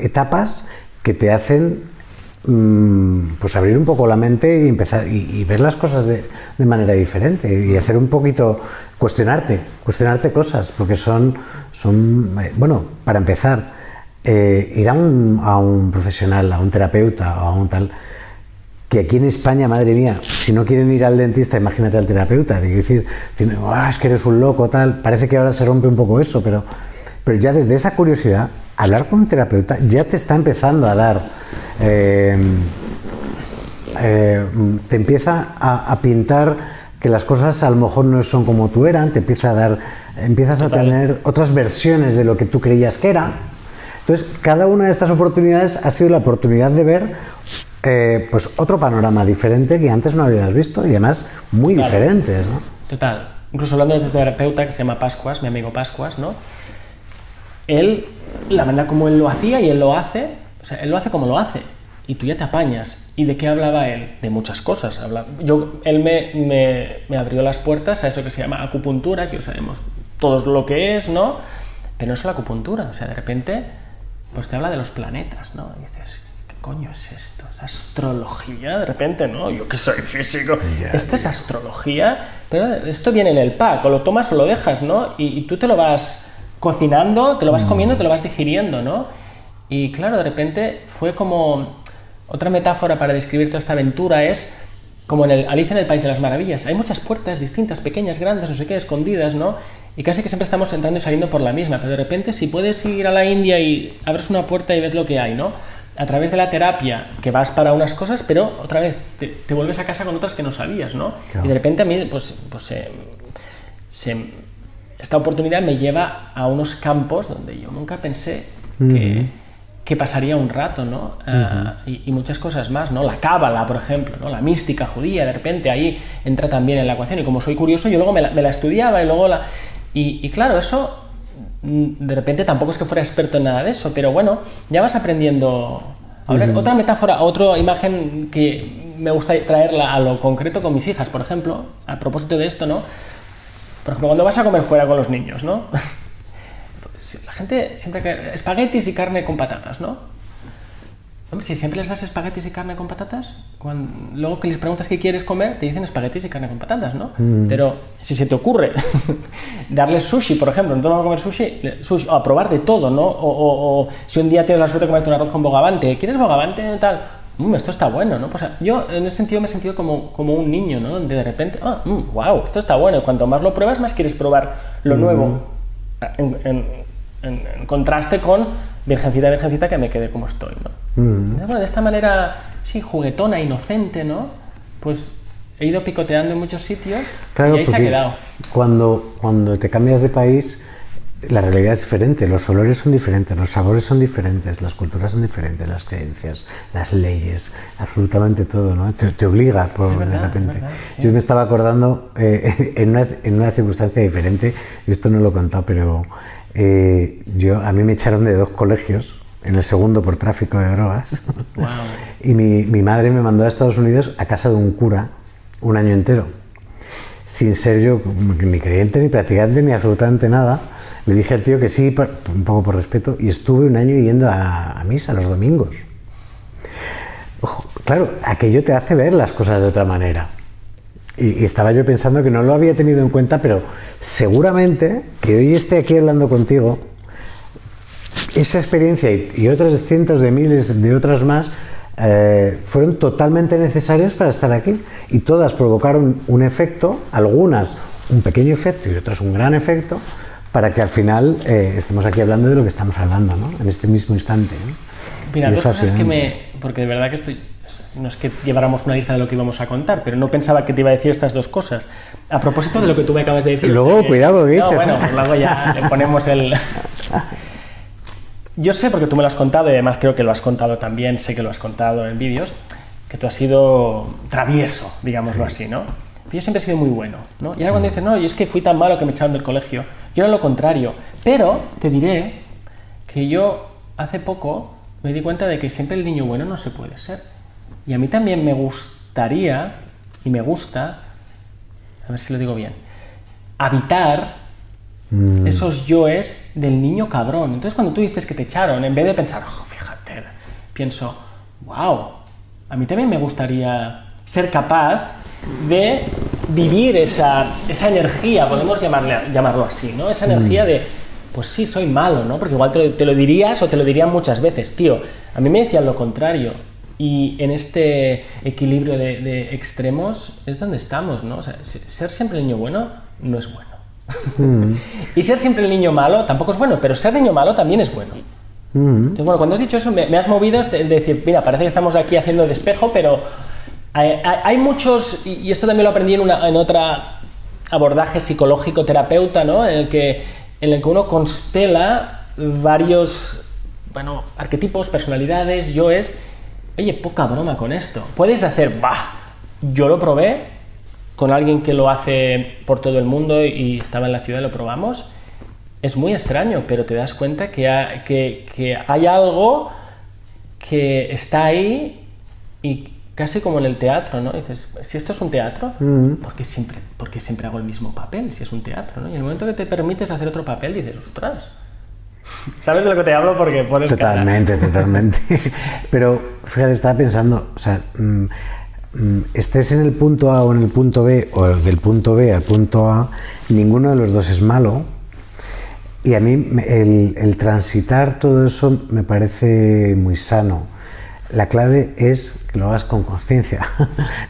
etapas que te hacen pues abrir un poco la mente y empezar y ver las cosas de manera diferente y hacer un poquito, cuestionarte cosas, porque son bueno, para empezar, ir a un profesional, a un terapeuta o a un tal, que aquí en España, madre mía, si no quieren ir al dentista, imagínate al terapeuta, de decir, es que eres un loco, tal, parece que ahora se rompe un poco eso, pero ya desde esa curiosidad, hablar con un terapeuta ya te está empezando a dar, te empieza a pintar que las cosas a lo mejor no son como tú eran, te empieza a dar, empiezas a tener otras versiones de lo que tú creías que era. Entonces, cada una de estas oportunidades ha sido la oportunidad de ver pues otro panorama diferente que antes no habías visto y además muy diferentes, ¿no? Total. Incluso hablando de tu terapeuta que se llama Pascuas, mi amigo Pascuas, ¿no? Él, la manera como él lo hacía y él lo hace, o sea, él lo hace como lo hace y tú ya te apañas. ¿Y de qué hablaba él? De muchas cosas. Él me abrió las puertas a eso que se llama acupuntura, que sabemos todos lo que es, ¿no? Pero no es solo acupuntura, o sea, de repente pues te habla de los planetas, ¿no? Y dices, ¿qué coño es esto? ¿Es astrología? De repente, ¿no? Yo que soy físico. Esto es astrología, pero esto viene en el pack, o lo tomas o lo dejas, ¿no? Y tú te lo vas cocinando, te lo vas comiendo, te lo vas digiriendo, ¿no? Y claro, de repente fue como... Otra metáfora para describir toda esta aventura es como en Alicia en el País de las Maravillas. Hay muchas puertas distintas, pequeñas, grandes, no sé qué, escondidas, ¿no? Y casi que siempre estamos entrando y saliendo por la misma, pero de repente si puedes ir a la India y abres una puerta y ves lo que hay, ¿no? A través de la terapia, que vas para unas cosas, pero otra vez te vuelves a casa con otras que no sabías, ¿no? Claro. Y de repente a mí, esta oportunidad me lleva a unos campos donde yo nunca pensé que pasaría un rato, ¿no? Y muchas cosas más, ¿no? La cábala, por ejemplo, ¿no? La mística judía, de repente ahí entra también en la ecuación, y como soy curioso, yo luego me la estudiaba y luego y claro, eso de repente tampoco es que fuera experto en nada de eso, pero bueno, ya vas aprendiendo a hablar. Otra metáfora, otra imagen que me gusta traerla a lo concreto con mis hijas, por ejemplo, a propósito de esto, ¿no? Por ejemplo, cuando vas a comer fuera con los niños, ¿no? La gente siempre que espaguetis y carne con patatas, ¿no? Hombre, si siempre les das espaguetis y carne con patatas, luego que les preguntas qué quieres comer, te dicen espaguetis y carne con patatas, ¿no? Pero si se te ocurre darles sushi, por ejemplo, no te vas a comer sushi, o a probar de todo, ¿no? O si un día tienes la suerte de comerte un arroz con bogavante, ¿quieres bogavante? Tal, esto está bueno, ¿no? Pues yo en ese sentido me he sentido como un niño, ¿no? Donde de repente, wow, esto está bueno, y cuanto más lo pruebas, más quieres probar lo nuevo, en contraste con virgencita que me quede como estoy, ¿no? Entonces, bueno, de esta manera, sí, juguetona, inocente, ¿no? Pues he ido picoteando en muchos sitios, claro, y ahí se ha quedado. Cuando te cambias de país, la realidad es diferente, los olores son diferentes, los sabores son diferentes, las culturas son diferentes, las creencias, las leyes, absolutamente todo, ¿no? Te obliga de repente. Sí. Yo me estaba acordando en una circunstancia diferente, y esto no lo he contado, pero a mí me echaron de 2 colegios, en el segundo por tráfico de drogas. Wow. Y mi madre me mandó a Estados Unidos a casa de un cura un año entero, sin ser yo ni creyente, ni practicante, ni absolutamente nada. Le dije al tío que sí, un poco por respeto, y estuve un año yendo a misa los domingos. Claro, aquello te hace ver las cosas de otra manera. Y estaba yo pensando que no lo había tenido en cuenta, pero seguramente que hoy esté aquí hablando contigo, esa experiencia y otras cientos de miles de otras más fueron totalmente necesarias para estar aquí, y todas provocaron un efecto, algunas un pequeño efecto y otras un gran efecto, para que al final estemos aquí hablando de lo que estamos hablando, ¿no? En este mismo instante, ¿no? Mira, dos cosas porque de verdad que no es que lleváramos una lista de lo que íbamos a contar, pero no pensaba que te iba a decir estas 2 cosas. A propósito de lo que tú me acabas de decir. Luego, cuidado con lo que dices. Bueno, pues luego ya le ponemos el... Yo sé, porque tú me lo has contado, y además creo que lo has contado también, sé que lo has contado en vídeos, que tú has sido travieso, digámoslo así, ¿no? Yo siempre he sido muy bueno, ¿no? Y ahora cuando dices, no, y es que fui tan malo que me echaron del colegio, yo era lo contrario. Pero te diré que yo hace poco me di cuenta de que siempre el niño bueno no se puede ser. Y a mí también me gustaría, y me gusta, a ver si lo digo bien, habitar esos yoes del niño cabrón. Entonces cuando tú dices que te echaron, en vez de pensar, fíjate, pienso, wow, a mí también me gustaría ser capaz de vivir esa energía, podemos llamarlo así, ¿no? Esa energía de, pues sí, soy malo, ¿no? Porque igual te lo dirías o te lo dirían muchas veces, tío. A mí me decían lo contrario. Y en este equilibrio de extremos es donde estamos, ¿no? O sea, ser siempre el niño bueno no es bueno. Y ser siempre el niño malo tampoco es bueno, pero ser niño malo también es bueno. Entonces, bueno, cuando has dicho eso me has movido de decir, mira, parece que estamos aquí haciendo de espejo, pero hay muchos, y esto también lo aprendí en otra abordaje psicológico terapeuta, ¿no? En el que uno constela varios, bueno, arquetipos, personalidades, yoes. Oye, poca broma con esto. Puedes hacer, yo lo probé con alguien que lo hace por todo el mundo y estaba en la ciudad y lo probamos. Es muy extraño, pero te das cuenta que hay algo que está ahí y casi como en el teatro, ¿no? Dices, si esto es un teatro, ¿por qué siempre hago el mismo papel si es un teatro, ¿no? Y en el momento que te permites hacer otro papel, dices, ostras, ¿sabes de lo que te hablo? Porque pones totalmente. Pero, fíjate, estaba pensando, o sea, estés en el punto A o en el punto B, o del punto B al punto A, ninguno de los dos es malo. Y a mí el transitar todo eso me parece muy sano. La clave es que lo hagas con conciencia.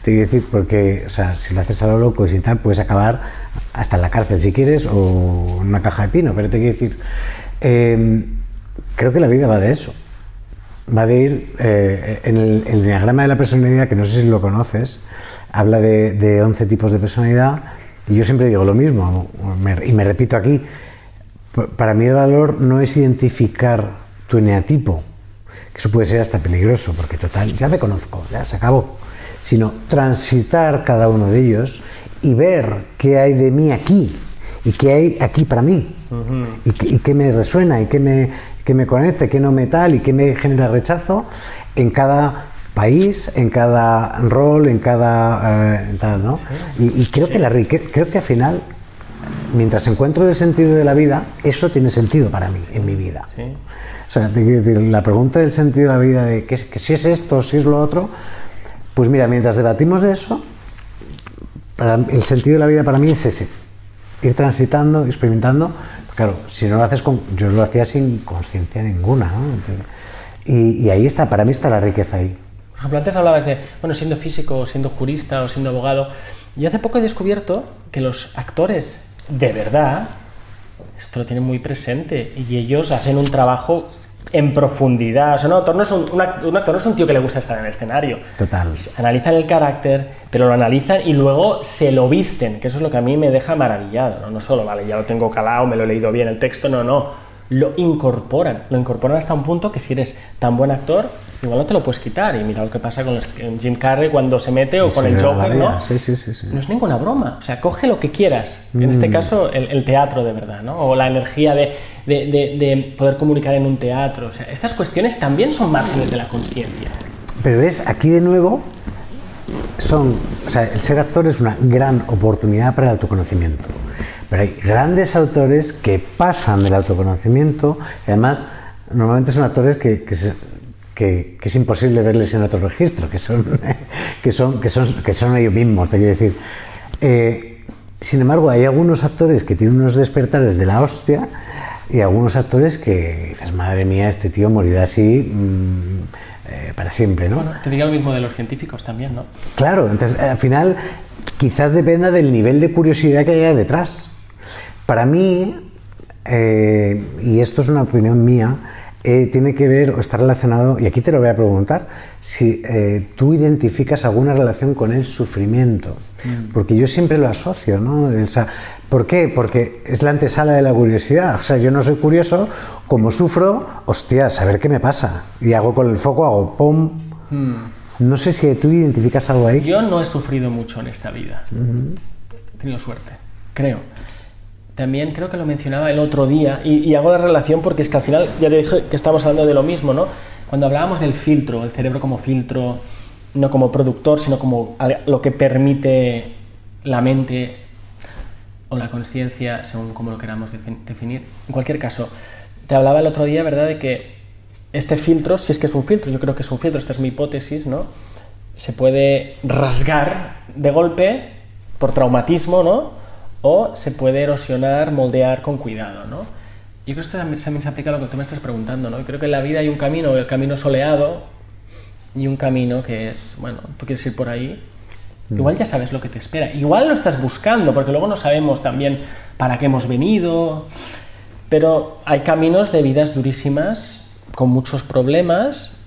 Te quiero decir, porque, o sea, si lo haces a lo loco y tal, puedes acabar hasta en la cárcel si quieres o en una caja de pino. Pero te quiero decir, creo que la vida va de eso. Va de ir en el diagrama de la personalidad, que no sé si lo conoces, habla de 11 tipos de personalidad, y yo siempre digo lo mismo, y me repito aquí. Para mí el valor no es identificar tu eneatipo, que eso puede ser hasta peligroso, porque total, ya me conozco, ya se acabó, sino transitar cada uno de ellos y ver qué hay de mí aquí, y qué hay aquí para mí, y qué me resuena, y qué me conecta, qué no me tal, y qué me genera rechazo en cada país, en cada rol, en cada tal, ¿no? Y creo que creo que al final, mientras encuentro el sentido de la vida, eso tiene sentido para mí, en mi vida. Sí. O sea, la pregunta del sentido de la vida, de que si es esto, si es lo otro, pues mira, mientras debatimos de eso, el sentido de la vida para mí es ese, ir transitando, experimentando. Claro, si no lo haces yo lo hacía sin conciencia ninguna, ¿no? Entonces, y ahí está, para mí está la riqueza ahí. Por ejemplo, antes hablabas de, bueno, siendo físico, o siendo jurista, o siendo abogado. Yo hace poco he descubierto que los actores de verdad, esto lo tienen muy presente, y ellos hacen un trabajo en profundidad. O sea, un actor no es un tío que le gusta estar en el escenario. Total. Analizan el carácter, pero lo analizan y luego se lo visten, que eso es lo que a mí me deja maravillado, ¿no? No solo, vale, ya lo tengo calado, me lo he leído bien el texto, no. Lo incorporan hasta un punto que si eres tan buen actor, igual no te lo puedes quitar. Y mira lo que pasa con Jim Carrey cuando se mete, o con el Joker, ¿no? Sí. No es ninguna broma. O sea, coge lo que quieras. En este caso, el teatro de verdad, ¿no? O la energía de poder comunicar en un teatro. O sea, estas cuestiones también son márgenes de la consciencia. Pero ves, aquí de nuevo, o sea, el ser actor es una gran oportunidad para el autoconocimiento. Pero hay grandes autores que pasan del autoconocimiento, y además normalmente son actores que es imposible verles en otro registro, que son ellos mismos, te quiero decir. Sin embargo, hay algunos actores que tienen unos despertares de la hostia, y algunos actores que dices, madre mía, este tío morirá así para siempre, ¿no? Bueno, te diría lo mismo de los científicos también, ¿no? Claro, entonces al final quizás dependa del nivel de curiosidad que haya detrás. Para mí, y esto es una opinión mía, tiene que ver o está relacionado, y aquí te lo voy a preguntar, si tú identificas alguna relación con el sufrimiento, porque yo siempre lo asocio, ¿no? O sea, ¿por qué? Porque es la antesala de la curiosidad. O sea, yo no soy curioso, como sufro, hostias, a ver qué me pasa, y hago con el foco, hago pum. No sé si tú identificas algo ahí. Yo no he sufrido mucho en esta vida. He tenido suerte, creo. También creo que lo mencionaba el otro día, y hago la relación porque es que al final ya te dije que estamos hablando de lo mismo, ¿no? Cuando hablábamos del filtro, el cerebro como filtro, no como productor, sino como lo que permite la mente o la consciencia, según como lo queramos definir. En cualquier caso, te hablaba el otro día, ¿verdad?, de que este filtro, si es que es un filtro, yo creo que es un filtro, esta es mi hipótesis, ¿no?, se puede rasgar de golpe por traumatismo, ¿no? O se puede erosionar, moldear con cuidado, ¿no? Yo creo que esto también se aplica a lo que tú me estás preguntando, ¿no? Y creo que en la vida hay un camino, el camino soleado, y un camino que es, bueno, tú quieres ir por ahí, igual ya sabes lo que te espera, igual lo estás buscando, porque luego no sabemos también para qué hemos venido, pero hay caminos de vidas durísimas, con muchos problemas,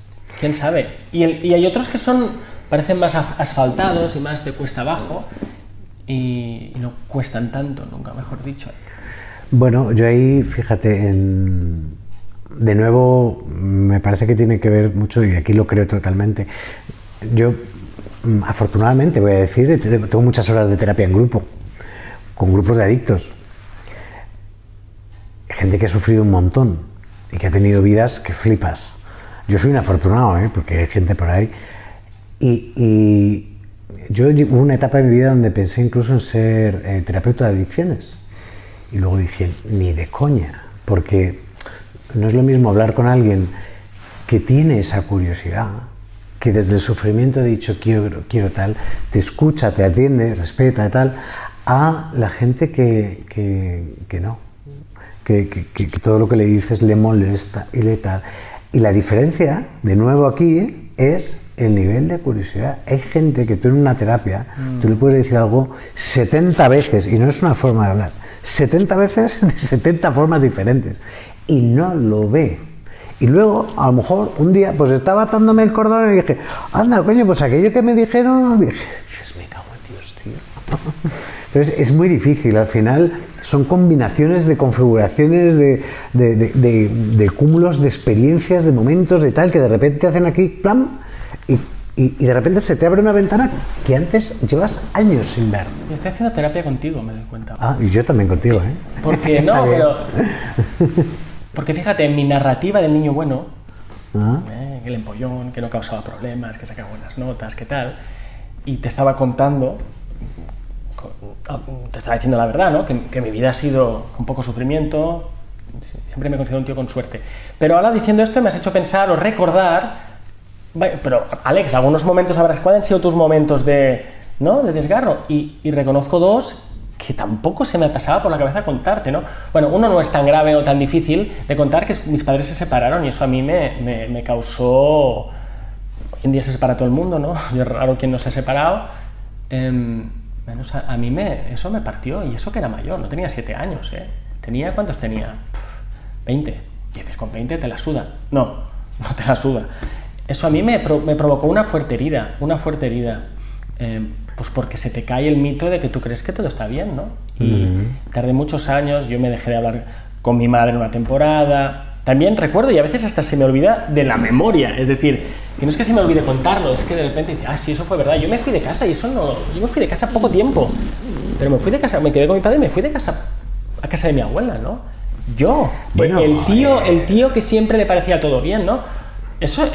quién sabe, y hay otros que parecen más asfaltados y más de cuesta abajo, y no cuestan tanto, nunca mejor dicho. Bueno, yo ahí, fíjate, de nuevo, me parece que tiene que ver mucho, y aquí lo creo totalmente. Yo, afortunadamente, voy a decir, tengo muchas horas de terapia en grupo, con grupos de adictos. Gente que ha sufrido un montón y que ha tenido vidas que flipas. Yo soy un afortunado, porque hay gente por ahí. Y yo hubo una etapa de mi vida donde pensé incluso en ser terapeuta de adicciones. Y luego dije, ni de coña, porque no es lo mismo hablar con alguien que tiene esa curiosidad, que desde el sufrimiento ha dicho quiero tal, te escucha, te atiende, respeta tal, a la gente que no, que todo lo que le dices le molesta y le tal. Y la diferencia, de nuevo aquí, es el nivel de curiosidad. Hay gente que tú en una terapia, tú le puedes decir algo 70 veces, y no es una forma de hablar, 70 veces de 70 formas diferentes, y no lo ve. Y luego, a lo mejor, un día, pues estaba atándome el cordón y dije, anda, coño, pues aquello que me dijeron, y dije, me cago en Dios, tío. Entonces, es muy difícil, al final, son combinaciones de configuraciones, de cúmulos, de experiencias, de momentos, de tal, que de repente te hacen aquí, ¡plam!, y de repente se te abre una ventana que antes llevas años sin ver. Yo estoy haciendo terapia contigo, me doy cuenta. Ah, y yo también contigo, ¿eh? Porque no, pero... Porque fíjate, en mi narrativa del niño bueno, el empollón, que no causaba problemas, que sacaba buenas notas, que tal, y te estaba contando, te estaba diciendo la verdad, ¿no? Que mi vida ha sido un poco sufrimiento, siempre me he considerado un tío con suerte. Pero ahora diciendo esto me has hecho pensar o recordar... Pero, Alex, algunos momentos habrás... ¿Cuáles han sido tus momentos de desgarro? Y reconozco dos que tampoco se me pasaba por la cabeza contarte, ¿no? Bueno, uno no es tan grave o tan difícil de contar, que mis padres se separaron, y eso a mí me causó... Hoy en día se separa todo el mundo, ¿no? Yo es raro quien no se ha separado. A mí eso me partió, y eso que era mayor, no tenía 7 años, ¿eh? ¿Cuántos tenía? 20. Y dices, con 20 te la suda. No te la suda. Eso a mí me provocó una fuerte herida, pues porque se te cae el mito de que tú crees que todo está bien, ¿no? Y tardé muchos años, yo me dejé de hablar con mi madre en una temporada. También recuerdo, y a veces hasta se me olvida de la memoria, es decir, que no es que se me olvide contarlo, es que de repente dice, sí, eso fue verdad, yo me fui de casa, y eso no, yo me fui de casa poco tiempo, pero me fui de casa, me quedé con mi padre y me fui de casa a casa de mi abuela, ¿no? Yo, bueno, el tío que siempre le parecía todo bien, ¿no? Eso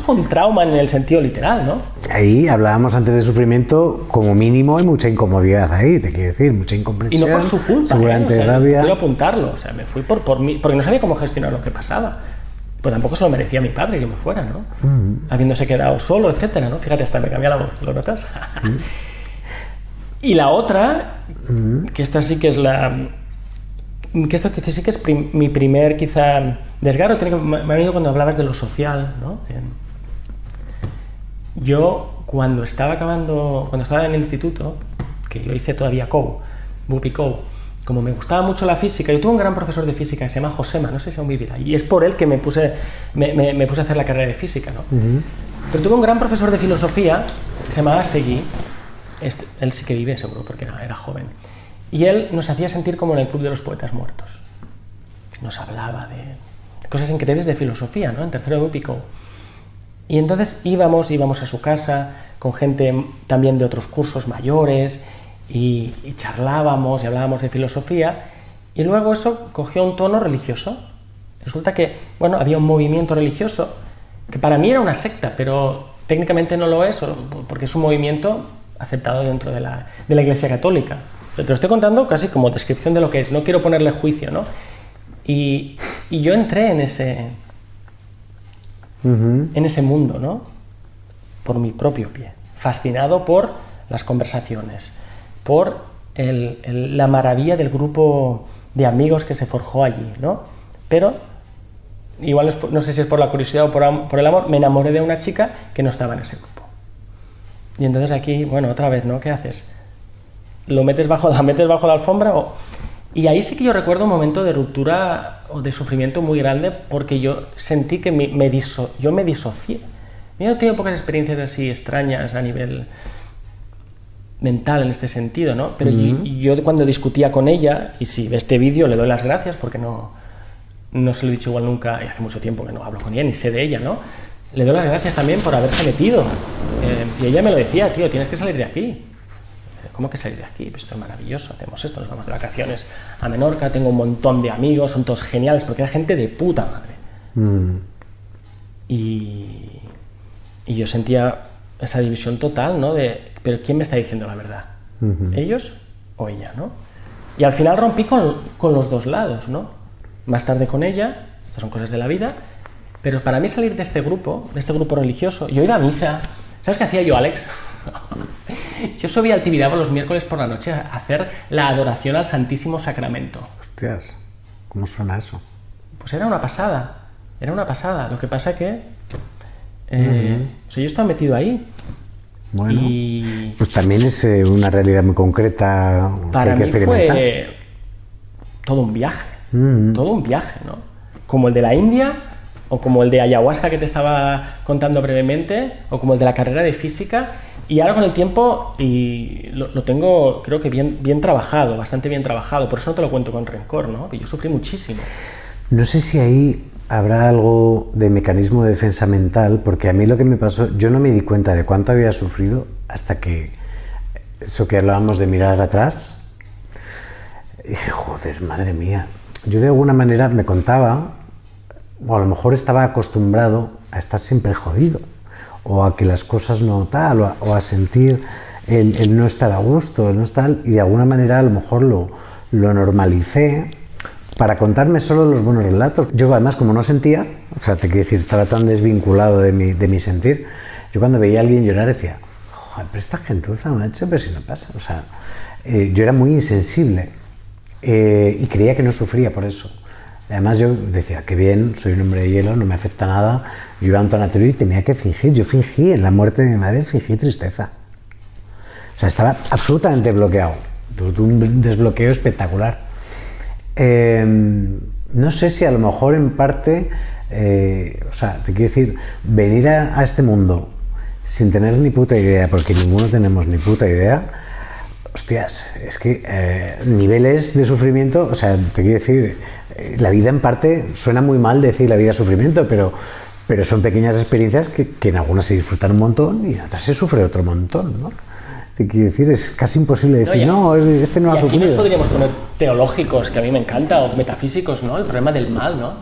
fue un trauma en el sentido literal, ¿no? Ahí hablábamos antes de sufrimiento, como mínimo hay mucha incomodidad ahí, te quiero decir, mucha incomprensión. Y no por su culpa, seguramente rabia. Quiero apuntarlo, me fui por mí, porque no sabía cómo gestionar lo que pasaba. Pues tampoco se lo merecía mi padre que me fuera, ¿no? Habiéndose quedado solo, etcétera, ¿no? Fíjate, hasta me cambia la voz, ¿lo notas? Sí. Y la otra, que esta sí que es sí que es mi primer, quizá, desgarro, me ha venido cuando hablabas de lo social, ¿no? Yo, cuando estaba en el instituto, que yo hice todavía Bupi Coe, como me gustaba mucho la física, yo tuve un gran profesor de física que se llama Josema, no sé si aún vivirá, y es por él que me puse a hacer la carrera de física, ¿no? Pero tuve un gran profesor de filosofía que se llamaba Seguí, él sí que vive seguro porque era joven. Y él nos hacía sentir como en el Club de los Poetas Muertos. Nos hablaba de cosas increíbles de filosofía, ¿no? En tercero de Bupi Coe. Y entonces íbamos a su casa con gente también de otros cursos mayores y charlábamos y hablábamos de filosofía, y luego eso cogió un tono religioso. Resulta que, bueno, había un movimiento religioso que para mí era una secta, pero técnicamente no lo es, porque es un movimiento aceptado dentro de la Iglesia Católica. Te lo estoy contando casi como descripción de lo que es, no quiero ponerle juicio, ¿no? Y yo entré en ese mundo, ¿no? por mi propio pie, fascinado por las conversaciones, por la maravilla del grupo de amigos que se forjó allí, ¿no? Pero, igual no sé si es por la curiosidad o por el amor, me enamoré de una chica que no estaba en ese grupo. Y entonces aquí, bueno, otra vez, ¿no? ¿Qué haces? ¿La metes bajo la alfombra? Y ahí sí que yo recuerdo un momento de ruptura o de sufrimiento muy grande, porque yo sentí que yo me disocié. Yo he tenido pocas experiencias así extrañas a nivel mental en este sentido, ¿no? Pero yo cuando discutía con ella, y sí, de este vídeo le doy las gracias porque no se lo he dicho igual nunca, y hace mucho tiempo que no hablo con ella, ni sé de ella, ¿no? Le doy las gracias también por haberse metido. Y ella me lo decía, tío, tienes que salir de aquí. ¿Cómo que salir de aquí? Pues esto es maravilloso, hacemos esto, nos vamos de vacaciones a Menorca, tengo un montón de amigos, son todos geniales, porque era gente de puta madre. Y yo sentía esa división total, ¿no? Pero ¿quién me está diciendo la verdad? ¿Ellos o ella, ¿no? Y al final rompí con los dos lados, ¿no? Más tarde con ella, estas son cosas de la vida, pero para mí salir de este grupo religioso, yo iba a misa. ¿Sabes qué hacía yo, Alex? Yo subía al Tibidabo los miércoles por la noche a hacer la adoración al Santísimo Sacramento. Hostias, ¿cómo suena eso? Pues era una pasada. Lo que pasa que o sea, yo estaba metido ahí. Bueno, pues también es una realidad muy concreta que hay que experimentar. Para mí fue todo un viaje, ¿no? Como el de la India, o como el de ayahuasca que te estaba contando brevemente, o como el de la carrera de física. Y ahora con el tiempo lo tengo, creo que bien trabajado, bastante bien trabajado. Por eso no te lo cuento con rencor, ¿no? Yo sufrí muchísimo. No sé si ahí habrá algo de mecanismo de defensa mental, porque a mí lo que me pasó, yo no me di cuenta de cuánto había sufrido hasta que, eso que hablábamos de mirar atrás, y dije, joder, madre mía. Yo de alguna manera me contaba, o a lo mejor estaba acostumbrado a estar siempre jodido, o a que las cosas no tal, o a sentir el no estar a gusto, el no estar, y de alguna manera a lo mejor lo normalicé para contarme solo los buenos relatos. Yo además, como no sentía, o sea, te quiero decir, estaba tan desvinculado de mi sentir, yo cuando veía a alguien llorar decía, joder, pero esta gentuza, macho, pero si no pasa, o sea, yo era muy insensible y creía que no sufría por eso. Además yo decía, qué bien, soy un hombre de hielo, no me afecta nada, yo iba a un tanatorio y tenía que fingir, yo fingí en la muerte de mi madre, fingí tristeza. O sea, estaba absolutamente bloqueado, tuve un desbloqueo espectacular. No sé si a lo mejor en parte, o sea, te quiero decir, venir a este mundo sin tener ni puta idea, porque ninguno tenemos ni puta idea, hostias, es que niveles de sufrimiento, o sea, te quiero decir, la vida en parte, suena muy mal decir la vida es sufrimiento, pero son pequeñas experiencias que en algunas se disfrutan un montón y en otras se sufre otro montón, ¿no? Te quiero decir, es casi imposible decir, no, este no ha sufrido. Aquí nos podríamos poner teológicos, que a mí me encanta, o metafísicos, ¿no? El problema del mal, ¿no?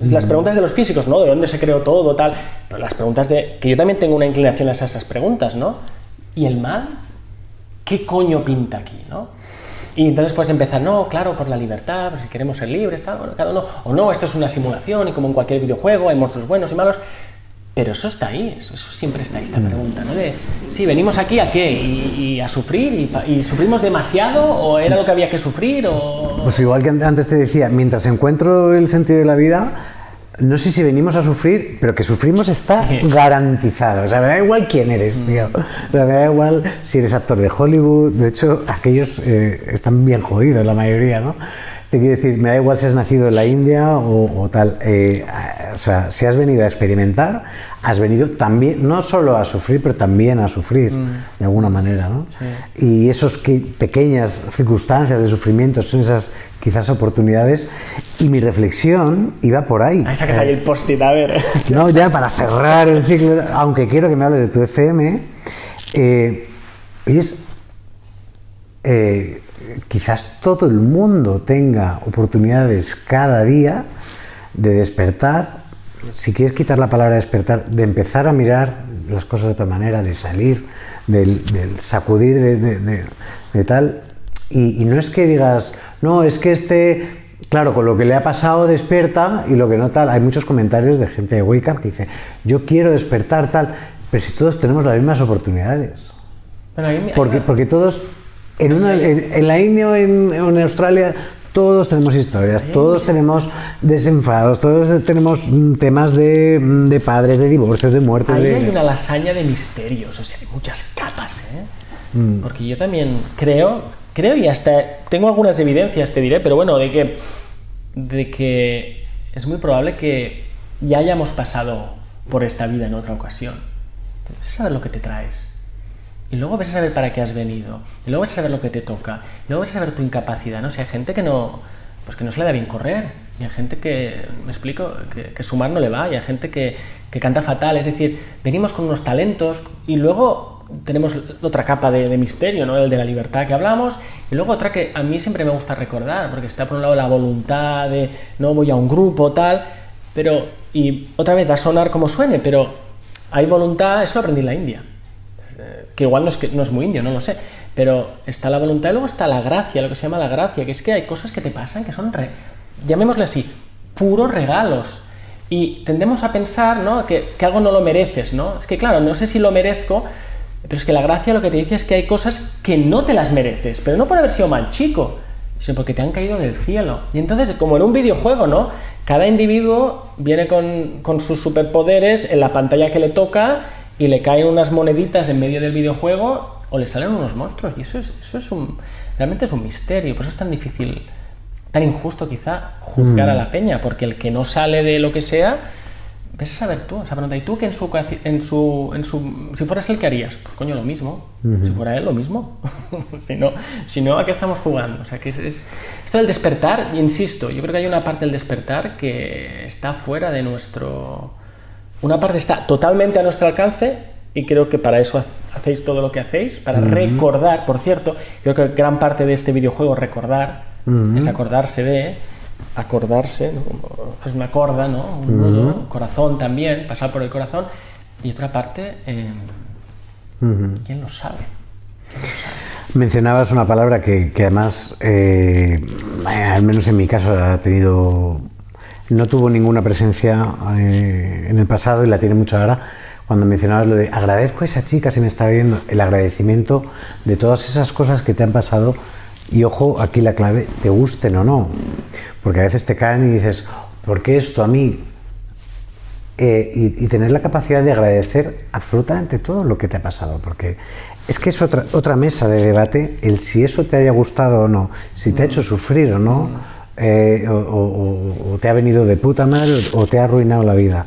Las preguntas de los físicos, ¿no? ¿De dónde se creó todo, tal? Pero las preguntas que yo también tengo una inclinación a esas preguntas, ¿no? ¿Y el mal? ¿Qué coño pinta aquí, no? Y entonces puedes empezar, no, claro, por la libertad, si queremos ser libres, tal, bueno, cada uno, o no, esto es una simulación y como en cualquier videojuego hay monstruos buenos y malos. Pero eso está ahí, eso siempre está ahí, esta pregunta, ¿no? De, sí, venimos aquí a qué, y a sufrir, y sufrimos demasiado, o era lo que había que sufrir, o... Pues igual que antes te decía, mientras encuentro el sentido de la vida, no sé si venimos a sufrir, pero que sufrimos está garantizado. O sea, me da igual quién eres, tío. O sea, me da igual si eres actor de Hollywood, de hecho, aquellos están bien jodidos, la mayoría, ¿no? Te quiero decir, me da igual si has nacido en la India o tal. O sea, si has venido a experimentar, has venido también, no solo a sufrir, pero también a sufrir, de alguna manera, ¿no? Sí. Y esas pequeñas circunstancias de sufrimiento son esas quizás oportunidades. Y mi reflexión iba por ahí. Ahí sacas ahí el post-it, a ver. No, ya para cerrar el ciclo, aunque quiero que me hables de tu FM, quizás todo el mundo tenga oportunidades cada día de despertar, si quieres quitar la palabra despertar, de empezar a mirar las cosas de otra manera, de salir, del sacudir de tal, y no es que digas, no, es que claro, con lo que le ha pasado despierta y lo que no tal, hay muchos comentarios de gente de Wake Up que dice, yo quiero despertar tal, Pero si todos tenemos las mismas oportunidades. Bueno, Porque todos, en la India o en Australia, todos tenemos historias, todos tenemos desenfados, todos tenemos temas de padres, de divorcios, de muertes. Ahí hay una lasaña de misterios, o sea, hay muchas capas, ¿eh? Porque yo también creo y hasta tengo algunas evidencias, te diré, pero bueno, de que es muy probable que ya hayamos pasado por esta vida en otra ocasión. Ves a saber lo que te traes. Y luego ves a saber para qué has venido. Y luego ves a saber lo que te toca. Y luego ves a saber tu incapacidad, ¿no? O sea, hay gente que no se le da bien correr. Y hay gente que, me explico, que sumar no le va. Y hay gente que canta fatal. Es decir, venimos con unos talentos y luego tenemos otra capa de misterio, ¿no? El de la libertad que hablamos. Y luego otra que a mí siempre me gusta recordar, porque está por un lado la voluntad de no voy a un grupo, tal. Pero, y otra vez va a sonar como suene, pero hay voluntad, eso lo aprendí en la India. Que igual no es muy indio, no lo sé, pero está la voluntad y luego está la gracia, lo que se llama la gracia, que es que hay cosas que te pasan que son, llamémosle así, puros regalos. Y tendemos a pensar, ¿no? que algo no lo mereces, ¿no? Es que claro, no sé si lo merezco, pero es que la gracia lo que te dice es que hay cosas que no te las mereces, pero no por haber sido mal chico, sino porque te han caído del cielo. Y entonces, como en un videojuego, ¿no? Cada individuo viene con sus superpoderes en la pantalla que le toca y le caen unas moneditas en medio del videojuego o le salen unos monstruos. Y eso es realmente es un misterio. Por eso es tan difícil, tan injusto quizá juzgar a la peña, porque el que no sale de lo que sea, ves a saber tú. O sea, pregunta, ¿y tú que si fueras él, qué harías? Pues coño, lo mismo. Si fuera él, lo mismo. si no, ¿a qué estamos jugando? O sea, que esto del despertar, insisto, yo creo que hay una parte del despertar que está fuera de nuestro... Una parte está totalmente a nuestro alcance y creo que para eso hacéis todo lo que hacéis, para recordar. Por cierto, creo que gran parte de este videojuego, recordar, es acordarse, ¿no? Es una corda, ¿no? Un nudo, corazón también, pasar por el corazón. Y otra parte, ¿quién lo sabe? Mencionabas una palabra que además, al menos en mi caso, no tuvo ninguna presencia en el pasado y la tiene mucho ahora. Cuando mencionabas lo de agradezco a esa chica si me está viendo, el agradecimiento de todas esas cosas que te han pasado. Y ojo, aquí la clave, te gusten o no, porque a veces te caen y dices, ¿por qué esto a mí? Y tener la capacidad de agradecer absolutamente todo lo que te ha pasado, porque es que es otra mesa de debate, el si eso te haya gustado o no, si te ha hecho sufrir o no, o te ha venido de puta madre o te ha arruinado la vida.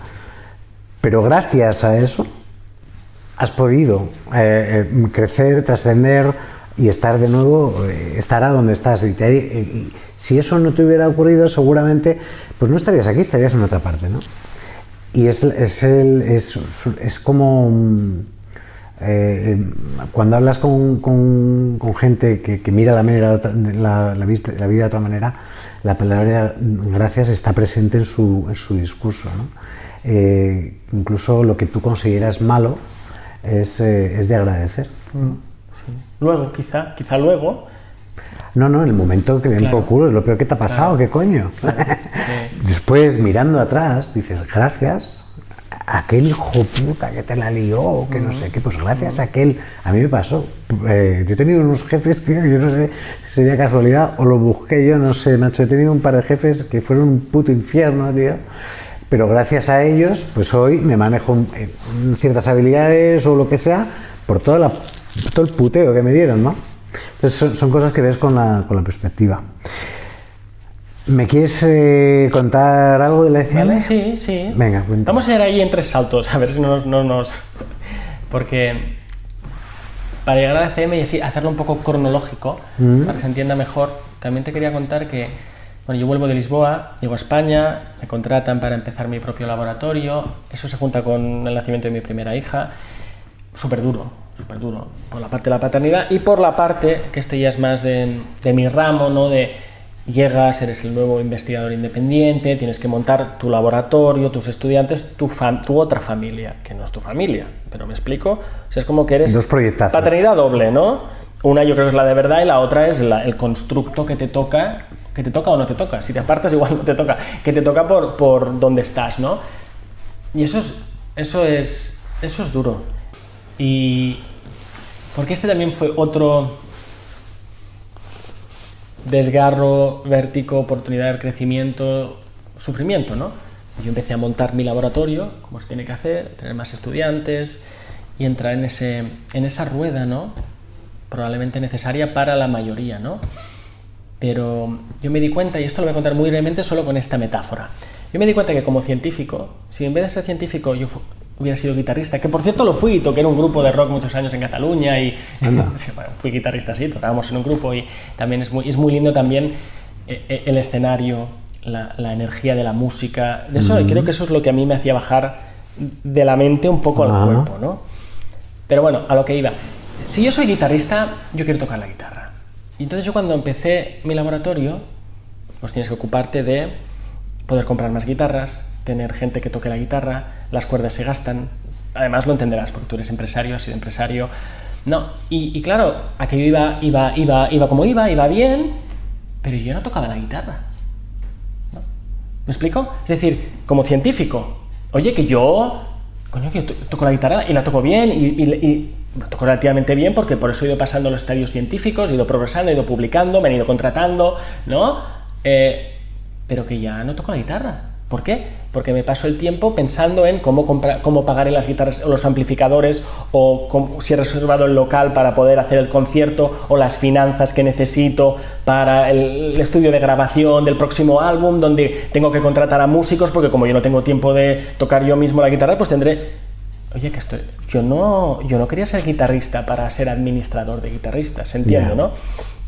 Pero gracias a eso has podido crecer, trascender y estar de nuevo, estar a donde estás. Y si eso no te hubiera ocurrido, seguramente pues no estarías aquí, estarías en otra parte, ¿no? Y es como cuando hablas con gente que mira la vida de otra manera, la palabra gracias está presente en su discurso, ¿no? Incluso lo que tú consideras malo es de agradecer. Sí. Luego, quizá luego. No, en el momento que ven por culo es lo peor que te ha pasado, ¿qué coño? Después, mirando atrás, dices, gracias a aquel hijo puta que te la lió, que no sé qué, pues gracias a aquel. A mí me pasó. Yo he tenido unos jefes, tío, yo no sé si sería casualidad o lo busqué yo, no sé, macho. He tenido un par de jefes que fueron un puto infierno, tío. Pero gracias a ellos, pues hoy me manejo en ciertas habilidades o lo que sea, por todo el puteo que me dieron, ¿no? Entonces son cosas que ves con la perspectiva. ¿Me quieres contar algo de la ECM? Vale, sí. Venga, cuenta. Vamos a ir ahí en 3 saltos, a ver si no nos... Porque para llegar a la ECM y así hacerlo un poco cronológico, para que se entienda mejor, también te quería contar que bueno, yo vuelvo de Lisboa, llego a España, me contratan para empezar mi propio laboratorio, eso se junta con el nacimiento de mi primera hija, súper duro, por la parte de la paternidad y por la parte, que esto ya es más de mi ramo, ¿no? De llegas, eres el nuevo investigador independiente, tienes que montar tu laboratorio, tus estudiantes, tu otra familia, que no es tu familia, pero me explico, o sea, es como que eres... Dos proyectazos. Paternidad doble, ¿no? Una yo creo que es la de verdad y la otra es el constructo que te toca o no te toca, si te apartas igual no te toca por donde estás, ¿no? Y eso es Eso es duro. Y porque este también fue otro desgarro, vértigo, oportunidad de crecimiento, sufrimiento, ¿no? Yo empecé a montar mi laboratorio, como se tiene que hacer, tener más estudiantes y entrar en esa rueda, ¿no? Probablemente necesaria para la mayoría, ¿no? Pero yo me di cuenta, y esto lo voy a contar muy brevemente solo con esta metáfora, yo me di cuenta que como científico, si en vez de ser científico yo hubiera sido guitarrista, que por cierto lo fui, toqué en un grupo de rock muchos años en Cataluña y sí, bueno, fui guitarrista, sí, tocábamos en un grupo y también es muy lindo también el escenario, la energía de la música, de eso, creo que eso es lo que a mí me hacía bajar de la mente un poco al cuerpo, ¿no? Pero bueno, a lo que iba, si yo soy guitarrista, yo quiero tocar la guitarra. Y entonces yo cuando empecé mi laboratorio, pues tienes que ocuparte de poder comprar más guitarras, tener gente que toque la guitarra, las cuerdas se gastan, además lo entenderás porque tú eres empresario, has sido empresario, no, y claro, aquello iba como iba bien, pero yo no tocaba la guitarra, ¿no? ¿Me explico? Es decir, como científico, oye, que yo toco la guitarra y la toco bien y la toco relativamente bien porque por eso he ido pasando los estadios científicos, he ido progresando, he ido publicando, me han ido contratando, ¿no? Pero que ya no toco la guitarra. ¿Por qué? Porque me paso el tiempo pensando en cómo pagaré las guitarras o los amplificadores o si he reservado el local para poder hacer el concierto o las finanzas que necesito para el estudio de grabación del próximo álbum donde tengo que contratar a músicos porque como yo no tengo tiempo de tocar yo mismo la guitarra, pues tendré... Oye, que yo no quería ser guitarrista para ser administrador de guitarristas, ¿se entiende, no?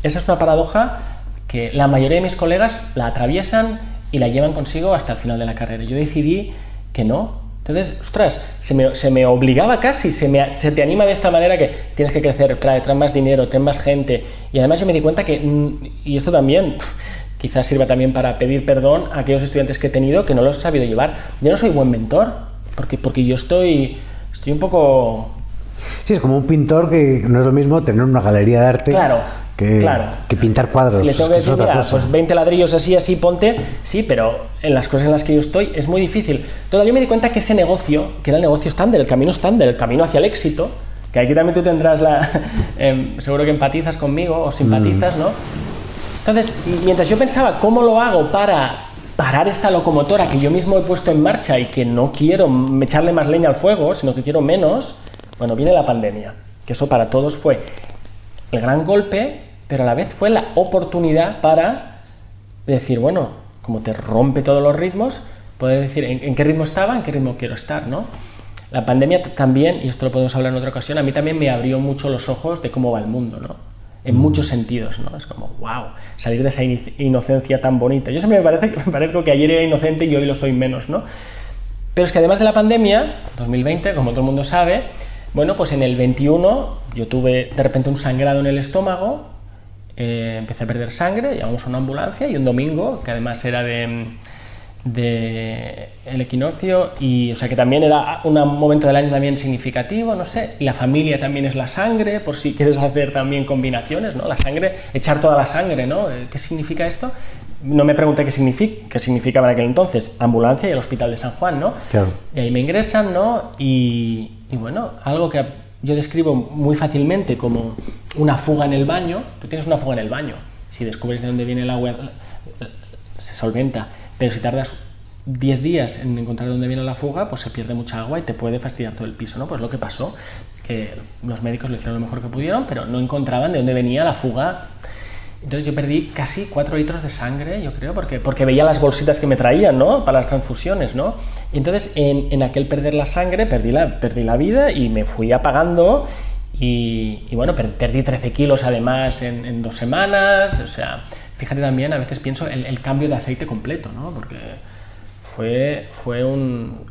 Esa es una paradoja que la mayoría de mis colegas la atraviesan y la llevan consigo hasta el final de la carrera. Yo decidí que no. Entonces, ostras, se me obligaba casi, se te anima de esta manera que tienes que crecer, trae más dinero, ten más gente. Y además yo me di cuenta que, y esto también, quizás sirva también para pedir perdón a aquellos estudiantes que he tenido que no los he sabido llevar. Yo no soy buen mentor, porque yo estoy un poco... Sí, es como un pintor que no es lo mismo tener una galería de arte que pintar cuadros. Si le tengo que decir, mira, pues 20 ladrillos así, ponte, sí, pero en las cosas en las que yo estoy es muy difícil. Todavía me di cuenta que ese negocio, que era el negocio estándar, el camino hacia el éxito, que aquí también tú tendrás seguro que empatizas conmigo o simpatizas, ¿no? Entonces, mientras yo pensaba cómo lo hago para parar esta locomotora que yo mismo he puesto en marcha y que no quiero echarle más leña al fuego, sino que quiero menos, bueno, viene la pandemia, que eso para todos fue el gran golpe, pero a la vez fue la oportunidad para decir, bueno, como te rompe todos los ritmos, poder decir en qué ritmo estaba, en qué ritmo quiero estar, ¿no? La pandemia también, y esto lo podemos hablar en otra ocasión, a mí también me abrió mucho los ojos de cómo va el mundo, ¿no? En muchos sentidos, ¿no? Es como, wow, salir de esa inocencia tan bonita. Yo siempre me parezco que ayer era inocente y hoy lo soy menos, ¿no? Pero es que además de la pandemia, 2020, como todo el mundo sabe, bueno, pues en el 21 yo tuve de repente un sangrado en el estómago, empecé a perder sangre, llamamos a una ambulancia y un domingo, que además era de el equinoccio, y o sea que también era un momento del año también significativo, no sé, y la familia también es la sangre, por si quieres hacer también combinaciones, ¿no? La sangre, echar toda la sangre, ¿no? ¿Qué significa esto? No me pregunté qué significaba en aquel entonces, ambulancia y el hospital de San Juan, ¿no? Claro. Y ahí me ingresan, ¿no? Y bueno, algo que yo describo muy fácilmente como una fuga en el baño. Tú tienes una fuga en el baño, si descubres de dónde viene el agua se solventa, pero si tardas 10 días en encontrar dónde viene la fuga, pues se pierde mucha agua y te puede fastidiar todo el piso, ¿no? Pues lo que pasó, que los médicos lo hicieron lo mejor que pudieron, pero no encontraban de dónde venía la fuga. Entonces yo perdí casi 4 litros de sangre, yo creo, porque veía las bolsitas que me traían, ¿no? Para las transfusiones, ¿no? Y entonces en aquel perder la sangre perdí la vida y me fui apagando y bueno, perdí 13 kilos además en 2 semanas, o sea, fíjate también, a veces pienso el cambio de aceite completo, ¿no? Porque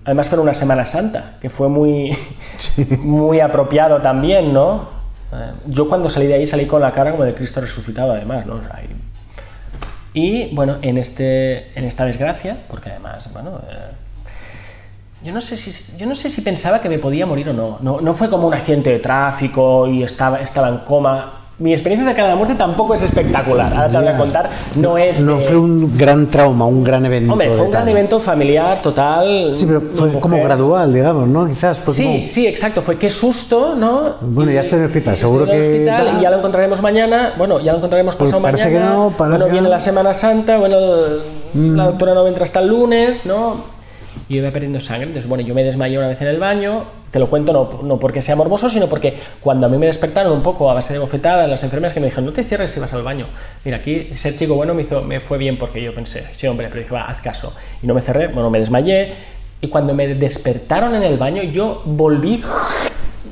además fue una Semana Santa, que fue muy, muy apropiado también, ¿no? Yo cuando salí de ahí salí con la cara como de Cristo resucitado además, ¿no? Y bueno, en esta desgracia, porque además, bueno, yo no sé si pensaba que me podía morir o no. No fue como un accidente de tráfico y estaba en coma. mi experiencia cercana a la muerte tampoco es espectacular. Ahora te voy a contar, no fue un gran trauma, un gran evento. Hombre, fue un gran evento familiar, total. Sí, pero fue como gradual, digamos, ¿no? Quizás fue sí, exacto, fue qué susto, ¿no? Bueno, ya estoy en el hospital, seguro que... Y ya lo encontraremos mañana, bueno, ya lo encontraremos pasado mañana. Parece que no, bueno, viene la Semana Santa, bueno, la doctora no vendrá hasta el lunes, ¿no? Yo iba perdiendo sangre, entonces bueno, yo me desmayé una vez en el baño, te lo cuento no porque sea morboso, sino porque cuando a mí me despertaron un poco a base de bofetadas, las enfermeras que me dijeron, no te cierres si vas al baño, mira, aquí ser chico bueno me fue bien porque yo pensé, sí hombre, pero dije, va, haz caso, y no me cerré, bueno, me desmayé, y cuando me despertaron en el baño, yo volví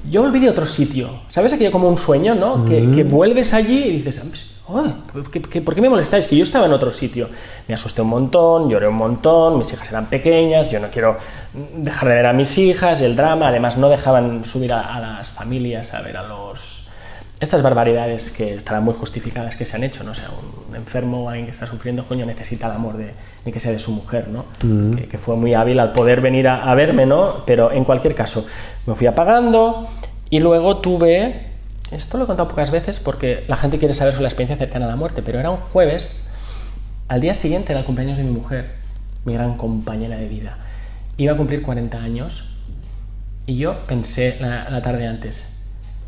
de otro sitio, ¿sabes? Aquello como un sueño, ¿no? Que vuelves allí y dices, ¿por qué me molestáis? Que yo estaba en otro sitio. Me asusté un montón, lloré un montón, mis hijas eran pequeñas, yo no quiero dejar de ver a mis hijas, el drama, además no dejaban subir a las familias a ver estas barbaridades que estarán muy justificadas que se han hecho, ¿no? O sea, un enfermo o alguien que está sufriendo, coño, necesita el amor ni que sea de su mujer, ¿no? Que fue muy hábil al poder venir a verme, ¿no? Pero en cualquier caso, me fui apagando y luego tuve... Esto lo he contado pocas veces porque la gente quiere saber sobre la experiencia cercana a la muerte, pero era un jueves, al día siguiente era el cumpleaños de mi mujer, mi gran compañera de vida. Iba a cumplir 40 años y yo pensé la tarde antes,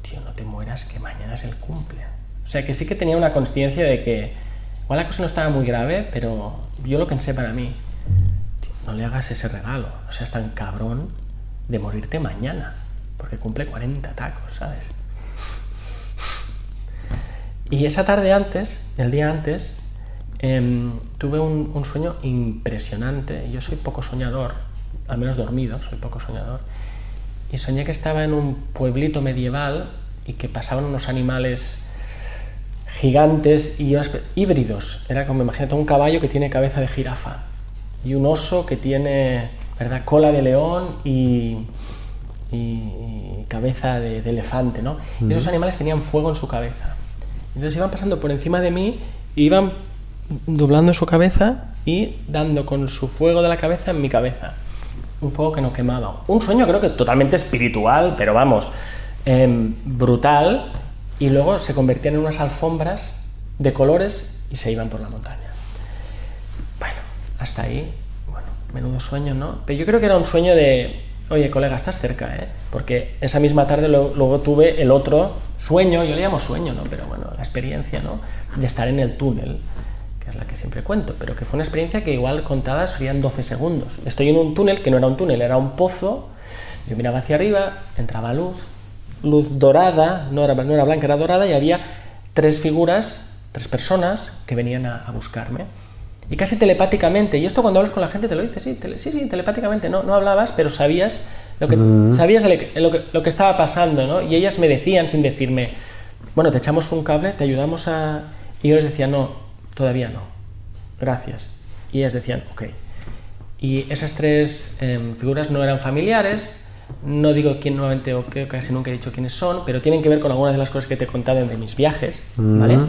tío, no te mueras que mañana es el cumple. O sea que sí que tenía una consciencia de que igual la cosa no estaba muy grave, pero yo lo pensé para mí. Tío, no le hagas ese regalo, no seas tan cabrón de morirte mañana, porque cumple 40 tacos, ¿sabes? Y esa tarde antes, el día antes, tuve un sueño impresionante. Yo soy poco soñador, al menos dormido, soy poco soñador. Y soñé que estaba en un pueblito medieval y que pasaban unos animales gigantes y híbridos. Era como, imagínate, un caballo que tiene cabeza de jirafa y un oso que tiene, ¿verdad?, cola de león y cabeza de elefante, ¿no? Y esos animales tenían fuego en su cabeza. Entonces iban pasando por encima de mí, iban doblando su cabeza y dando con su fuego de la cabeza en mi cabeza. Un fuego que no quemaba. Un sueño creo que totalmente espiritual, pero vamos, brutal. Y luego se convertían en unas alfombras de colores y se iban por la montaña. Bueno, hasta ahí, bueno, menudo sueño, ¿no? Pero yo creo que era un sueño de, oye, colega, estás cerca, ¿eh? Porque esa misma tarde luego tuve el otro sueño, yo le llamo sueño, ¿no? Pero bueno, la experiencia, ¿no?, de estar en el túnel, que es la que siempre cuento, pero que fue una experiencia que igual contada serían 12 segundos. Estoy en un túnel que no era un túnel, era un pozo, yo miraba hacia arriba, entraba luz dorada, no era blanca, era dorada, y había tres personas que venían a buscarme. Y casi telepáticamente, y esto cuando hablas con la gente te lo dice, sí, telepáticamente, no hablabas, pero sabías lo que estaba pasando, ¿no? Y ellas me decían, sin decirme, bueno, te echamos un cable, te ayudamos a... Y yo les decía, no, todavía no, gracias. Y ellas decían, ok. Y esas tres figuras no eran familiares, no digo quién nuevamente, o que casi nunca he dicho quiénes son, pero tienen que ver con algunas de las cosas que te he contado de mis viajes, ¿vale?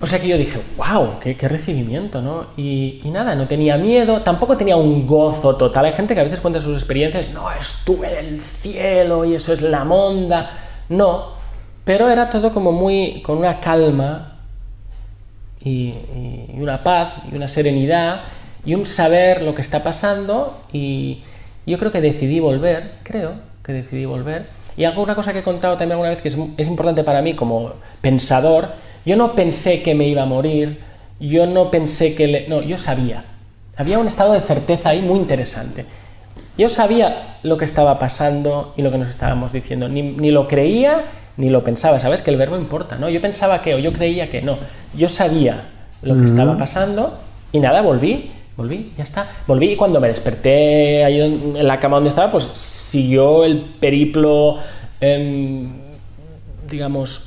O sea que yo dije, wow, qué recibimiento, ¿no? Y nada, no tenía miedo, tampoco tenía un gozo total. Hay gente que a veces cuenta sus experiencias, no, estuve en el cielo y eso es la monda. No, pero era todo como muy, con una calma y una paz y una serenidad y un saber lo que está pasando, y yo creo que decidí volver, Y una cosa que he contado también alguna vez que es importante para mí como pensador. Yo no pensé que me iba a morir, yo no pensé que... No, yo sabía. Había un estado de certeza ahí muy interesante. Yo sabía lo que estaba pasando y lo que nos estábamos diciendo. Ni lo creía, ni lo pensaba. ¿Sabes? Que el verbo importa, ¿no? Yo pensaba que, o yo creía que no. Yo sabía lo que estaba pasando y nada, volví, ya está. Volví y cuando me desperté ahí en la cama donde estaba, pues siguió el periplo... digamos,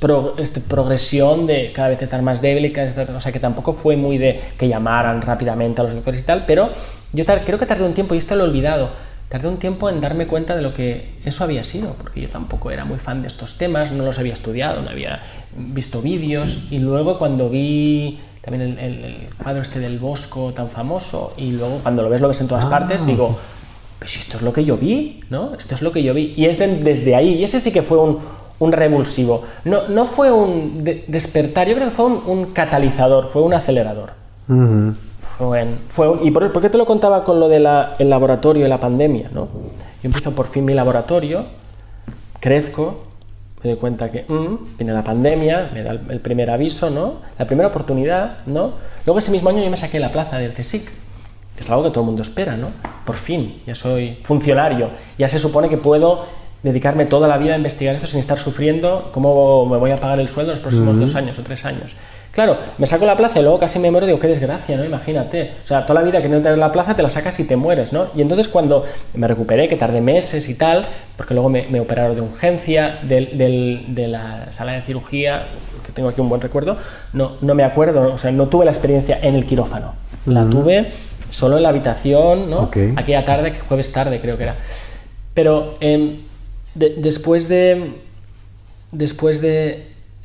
progresión de cada vez estar más débil, o sea que tampoco fue muy de que llamaran rápidamente a los doctores y tal, pero yo creo que tardé un tiempo, y esto lo he olvidado, tardé un tiempo en darme cuenta de lo que eso había sido, porque yo tampoco era muy fan de estos temas, no los había estudiado, no había visto vídeos, y luego cuando vi también el cuadro este del Bosco tan famoso, y luego cuando lo ves en todas partes, digo, pues esto es lo que yo vi, ¿no? Esto es lo que yo vi, y es desde ahí, y ese sí que fue un revulsivo. No fue un despertar, yo creo que fue un catalizador, fue un acelerador. ¿Y por qué te lo contaba con lo del laboratorio y la pandemia, ¿no? Yo empiezo por fin mi laboratorio, crezco, me doy cuenta que viene la pandemia, me da el primer aviso, ¿no? La primera oportunidad, ¿no? Luego ese mismo año yo me saqué la plaza del CSIC, que es algo que todo el mundo espera, ¿no? Por fin, ya soy funcionario, ya se supone que puedo dedicarme toda la vida a investigar esto sin estar sufriendo cómo me voy a pagar el sueldo los próximos 2 años o 3 años. Claro, me saco la plaza y luego casi me muero, digo, qué desgracia, ¿no? Imagínate. O sea, toda la vida que no tener la plaza te la sacas y te mueres, ¿no? Y entonces cuando me recuperé, que tardé meses y tal, porque luego me operaron de urgencia, de la sala de cirugía, que tengo aquí un buen recuerdo, no me acuerdo, o sea, no tuve la experiencia en el quirófano. La tuve solo en la habitación, ¿no? Aquella tarde, jueves tarde creo que era. Pero después de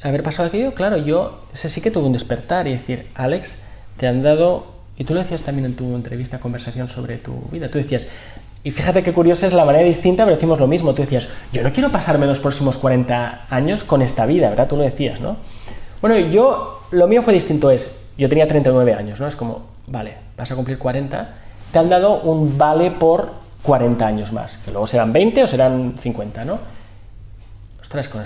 haber pasado aquello, claro, yo sí que tuve un despertar y decir, Alex, te han dado, y tú lo decías también en tu entrevista, conversación sobre tu vida, tú decías, y fíjate qué curiosa es la manera distinta, pero decimos lo mismo, tú decías, yo no quiero pasarme los próximos 40 años con esta vida, ¿verdad? Tú lo decías, ¿no? Bueno, lo mío fue distinto, yo tenía 39 años, ¿no? Es como, vale, vas a cumplir 40, te han dado un vale por 40 años más, que luego serán 20 o serán 50, ¿no? Ostras, con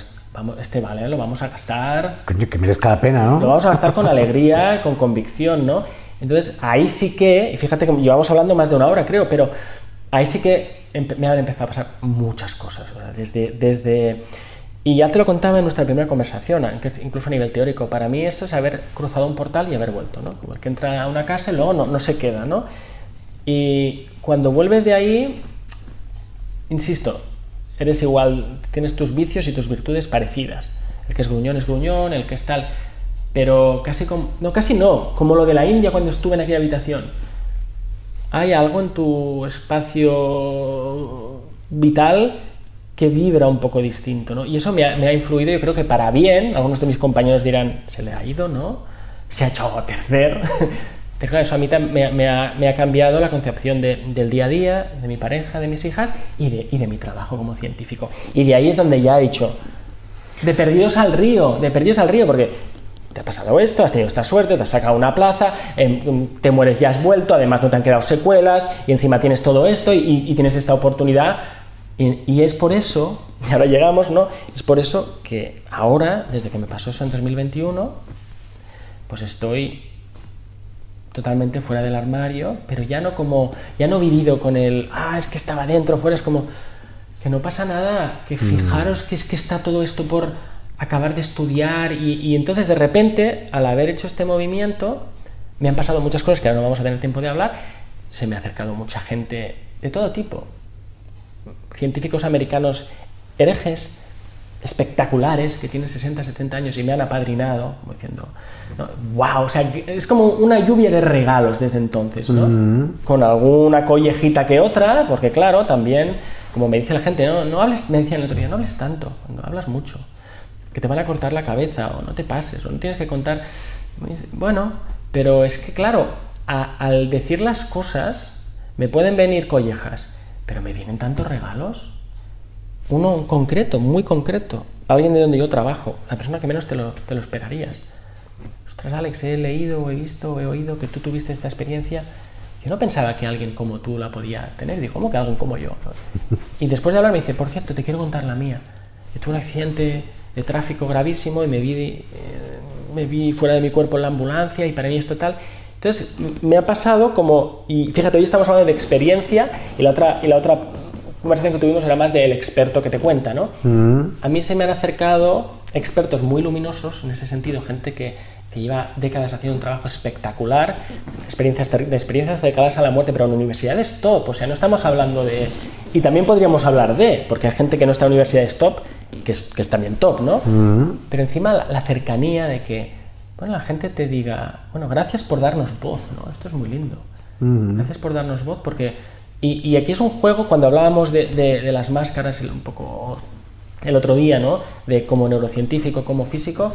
este vale lo vamos a gastar... Coño, que merezca la pena, ¿no? Lo vamos a gastar con alegría, con convicción, ¿no? Entonces, ahí sí que, y fíjate que llevamos hablando más de 1 hora, creo, pero ahí sí que me han empezado a pasar muchas cosas, o sea, desde... Y ya te lo contaba en nuestra primera conversación, incluso a nivel teórico, para mí eso es haber cruzado un portal y haber vuelto, ¿no? Como el que entra a una casa y luego no se queda, ¿no? Y cuando vuelves de ahí, insisto, eres igual, tienes tus vicios y tus virtudes parecidas. El que es gruñón, el que es tal. Pero como lo de la India cuando estuve en aquella habitación. Hay algo en tu espacio vital que vibra un poco distinto, ¿no? Y eso me ha influido, yo creo que para bien. Algunos de mis compañeros dirán, se le ha ido, ¿no? Se ha echado a perder. Pero claro, eso a mí me ha cambiado la concepción del día a día, de mi pareja, de mis hijas y de mi trabajo como científico. Y de ahí es donde ya he dicho, de perdidos al río, porque te ha pasado esto, has tenido esta suerte, te has sacado una plaza, te mueres y has vuelto, además no te han quedado secuelas y encima tienes todo esto y tienes esta oportunidad. Y es por eso, y ahora llegamos, ¿no? Es por eso que ahora, desde que me pasó eso en 2021, pues estoy totalmente fuera del armario, pero ya no vivido con es que estaba dentro, fuera, es como que no pasa nada, que fijaros que es que está todo esto por acabar de estudiar y entonces de repente, al haber hecho este movimiento, me han pasado muchas cosas que ahora no vamos a tener tiempo de hablar, se me ha acercado mucha gente de todo tipo, científicos americanos herejes, espectaculares, que tienen 60, 70 años y me han apadrinado, como diciendo, ¿no? ¡Wow! O sea, es como una lluvia de regalos desde entonces, ¿no? Con alguna collejita que otra, porque claro, también, como me dice la gente, no hables, me decían el otro día, no hables tanto, cuando hablas mucho, que te van a cortar la cabeza, o no te pases, o no tienes que contar. Bueno, pero es que claro, al decir las cosas, me pueden venir collejas, pero me vienen tantos regalos. Uno concreto, muy concreto, alguien de donde yo trabajo, la persona que menos te lo esperarías. Ostras, Alex, he leído, he visto, he oído que tú tuviste esta experiencia. Yo no pensaba que alguien como tú la podía tener. Digo, ¿cómo que alguien como yo? Y después de hablar me dice, por cierto, te quiero contar la mía. Yo tuve un accidente de tráfico gravísimo y me vi fuera de mi cuerpo en la ambulancia y para mí esto tal. Entonces, me ha pasado como... Y fíjate, hoy estamos hablando de experiencia y la otra conversación que tuvimos era más del experto que te cuenta, ¿no? A mí se me han acercado expertos muy luminosos en ese sentido, gente que lleva décadas haciendo un trabajo espectacular, experiencias dedicadas a la muerte, pero en universidades top, o sea, no estamos hablando de... Y también podríamos hablar de, porque hay gente que no está en universidades top, que es también top, ¿no? Pero encima la cercanía de que, bueno, la gente te diga, bueno, gracias por darnos voz, ¿no? Esto es muy lindo. Gracias por darnos voz, porque... Y aquí es un juego, cuando hablábamos de las máscaras un poco el otro día, ¿no? De como neurocientífico, como físico.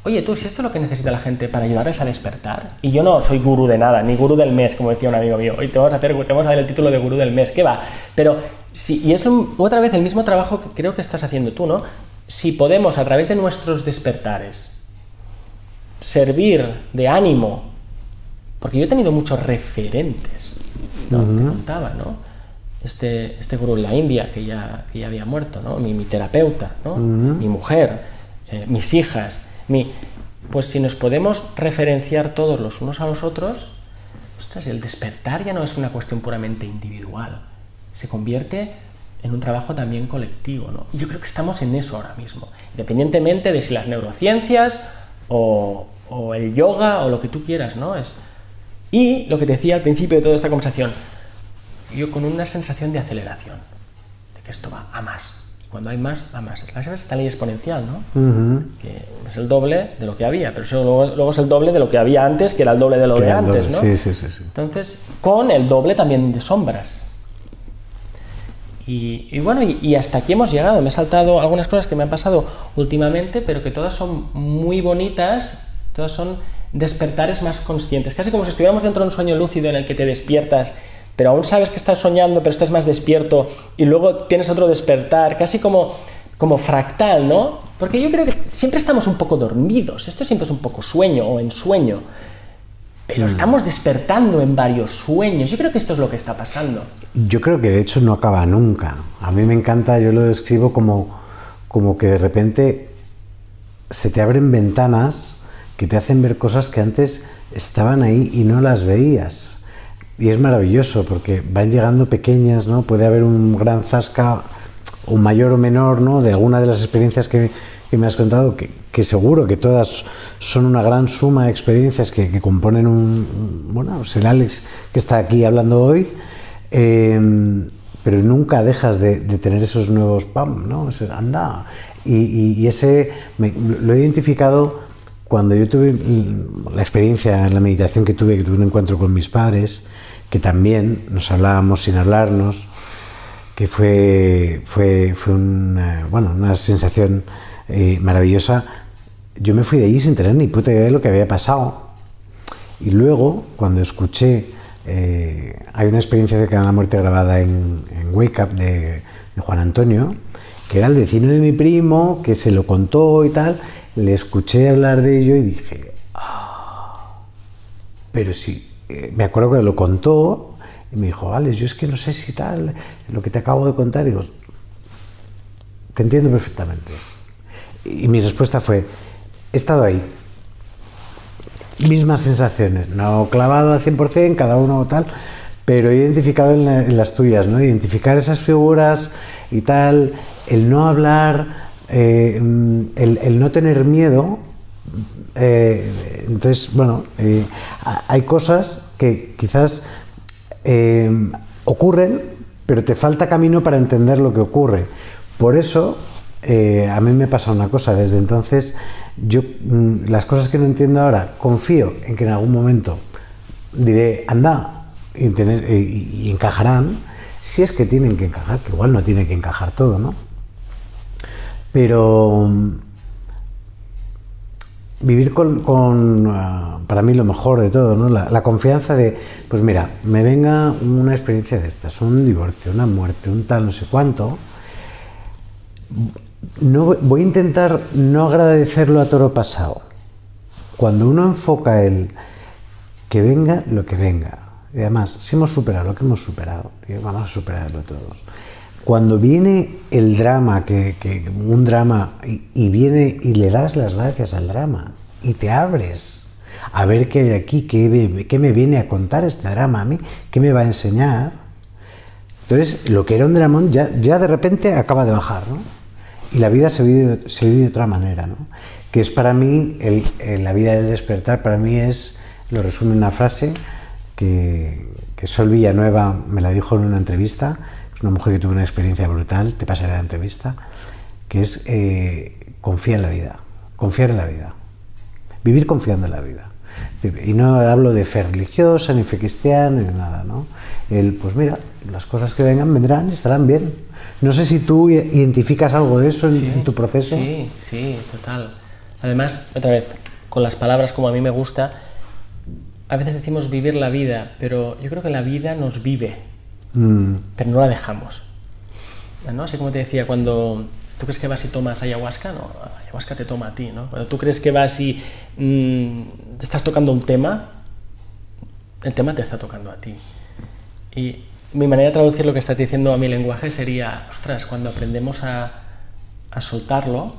Oye, tú, si esto es lo que necesita la gente para ayudarles a despertar, y yo no soy gurú de nada, ni gurú del mes, como decía un amigo mío, hoy te vamos a dar el título de gurú del mes, ¿qué va? Pero sí, y es otra vez el mismo trabajo que creo que estás haciendo tú, ¿no? si podemos a través de nuestros despertares servir de ánimo, porque yo he tenido muchos referentes, ¿no? Te contaba, ¿no? Este gurú en la India que ya había muerto, ¿no? Mi terapeuta, ¿no? Mi mujer, mis hijas, pues si nos podemos referenciar todos los unos a los otros, ostras, el despertar ya no es una cuestión puramente individual, se convierte en un trabajo también colectivo, ¿no? Y yo creo que estamos en eso ahora mismo, independientemente de si las neurociencias o el yoga o lo que tú quieras, ¿no? Y lo que te decía al principio de toda esta conversación, yo con una sensación de aceleración, de que esto va a más. Y cuando hay más, va más. Es esta ley exponencial, ¿no? Que es el doble de lo que había, pero eso luego es el doble de lo que había antes, que era el doble de lo de antes, ¿no? Sí. Entonces, con el doble también de sombras. Y bueno, y hasta aquí hemos llegado. Me he saltado algunas cosas que me han pasado últimamente, pero que todas son muy bonitas, todas son despertares más conscientes, casi como si estuviéramos dentro de un sueño lúcido en el que te despiertas, pero aún sabes que estás soñando, pero estás más despierto, y luego tienes otro despertar, casi como fractal, ¿no? Porque yo creo que siempre estamos un poco dormidos, esto siempre es un poco sueño o ensueño, pero estamos despertando en varios sueños. Yo creo que esto es lo que está pasando. Yo creo que de hecho no acaba nunca. A mí me encanta, yo lo describo como que de repente se te abren ventanas que te hacen ver cosas que antes estaban ahí y no las veías. Y es maravilloso porque van llegando pequeñas, ¿no? Puede haber un gran zasca, un mayor o menor, ¿no? De alguna de las experiencias que me has contado, que seguro que todas son una gran suma de experiencias que componen bueno, es el Alex que está aquí hablando hoy, pero nunca dejas de tener esos nuevos ¡pam!, ¿no? Anda. Y ese lo he identificado cuando yo tuve la experiencia en la meditación que tuve un encuentro con mis padres, que también nos hablábamos sin hablarnos, que fue una sensación maravillosa. Yo me fui de allí sin tener ni puta idea de lo que había pasado. Y luego, cuando escuché, hay una experiencia cercana a la muerte grabada en Wake Up de Juan Antonio, que era el vecino de mi primo, que se lo contó y tal. Le escuché hablar de ello y dije, pero sí, me acuerdo que lo contó y me dijo, Alex, yo es que no sé si tal, lo que te acabo de contar. Y digo, te entiendo perfectamente. Y mi respuesta fue, he estado ahí, mismas sensaciones, no clavado al 100%, cada uno tal, pero he identificado en las tuyas, ¿no? Identificar esas figuras y tal, el no hablar, el no tener miedo. Entonces, bueno, hay cosas que quizás ocurren, pero te falta camino para entender lo que ocurre. Por eso, a mí me pasa una cosa, desde entonces, yo las cosas que no entiendo ahora, confío en que en algún momento diré, anda, y encajarán, si es que tienen que encajar, que igual no tiene que encajar todo, ¿no? Pero vivir para mí lo mejor de todo, ¿no? La confianza de, pues mira, me venga una experiencia de estas, un divorcio, una muerte, un tal no sé cuánto, no, voy a intentar no agradecerlo a toro pasado. Cuando uno enfoca el que venga lo que venga, y además, si hemos superado lo que hemos superado, vamos a superarlo todos. Cuando viene el drama, un drama, y viene y le das las gracias al drama, y te abres a ver qué hay aquí, qué me viene a contar este drama a mí, qué me va a enseñar. Entonces, lo que era un dramón ya de repente acaba de bajar, ¿no? Y la vida se vive de otra manera, ¿no? Que es para mí, la vida del despertar, para mí lo resume en una frase que Sol Villanueva me la dijo en una entrevista. Es una mujer que tuvo una experiencia brutal, te pasaré la entrevista, que es confía en la vida, confiar en la vida, vivir confiando en la vida. Y no hablo de fe religiosa, ni fe cristiana, ni nada, ¿no? Pues mira, las cosas que vengan vendrán y estarán bien. No sé si tú identificas algo de eso en tu proceso. Sí, total. Además, otra vez, con las palabras como a mí me gusta, a veces decimos vivir la vida, pero yo creo que la vida nos vive. Pero no la dejamos, ¿no? Así como te decía, cuando ¿Tú crees que vas y tomas ayahuasca? No, ayahuasca te toma a ti, ¿no? Cuando tú crees que vas y te estás tocando un tema, el tema te está tocando a ti. Y mi manera de traducir lo que estás diciendo a mi lenguaje sería, ostras, cuando aprendemos a soltarlo,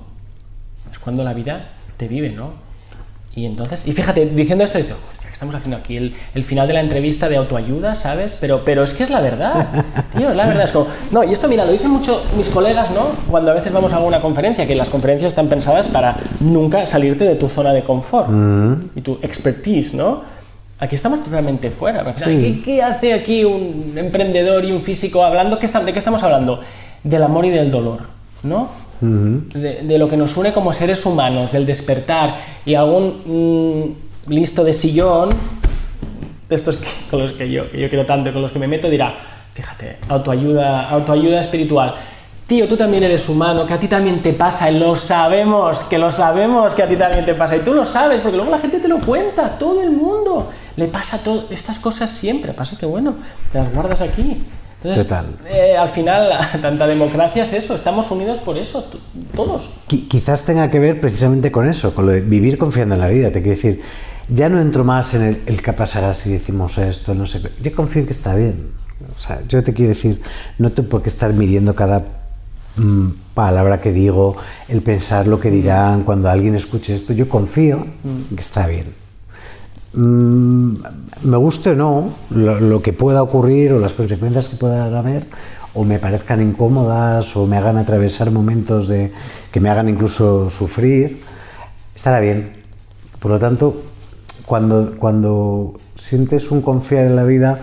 es cuando la vida te vive, ¿no? Y entonces, y fíjate, diciendo esto, dices, hostia, ¿qué estamos haciendo aquí? El final de la entrevista de autoayuda, ¿sabes? Pero es que es la verdad, tío, es la verdad. Es como, no, y esto, mira, lo dicen mucho mis colegas, ¿no? Cuando a veces vamos a alguna conferencia, que las conferencias están pensadas para nunca salirte de tu zona de confort y tu expertise, ¿no? Aquí estamos totalmente fuera. Sí. ¿Qué hace aquí un emprendedor y un físico hablando? ¿De qué estamos hablando? Del amor y del dolor, ¿no? De lo que nos une como seres humanos, del despertar. Y algún listo de sillón, de estos con los que yo quiero tanto, con los que me meto, dirá, fíjate, autoayuda espiritual. Tío, tú también eres humano, que a ti también te pasa, y lo sabemos que a ti también te pasa, y tú lo sabes, porque luego la gente te lo cuenta, todo el mundo le pasa todo, estas cosas siempre, pasa que bueno, te las guardas aquí. Entonces, total. Al final, tanta democracia es eso, estamos unidos por eso, todos. Quizás tenga que ver precisamente con eso, con lo de vivir confiando en la vida, te quiero decir, ya no entro más en el qué pasará si decimos esto, no sé qué, yo confío en que está bien, o sea, yo te quiero decir, no tengo por qué estar midiendo cada palabra que digo, el pensar lo que dirán cuando alguien escuche esto, yo confío en que está bien. Me guste o no lo que pueda ocurrir o las consecuencias que puedan haber, o me parezcan incómodas o me hagan atravesar momentos que me hagan incluso sufrir, estará bien. Por lo tanto, cuando sientes un confiar en la vida,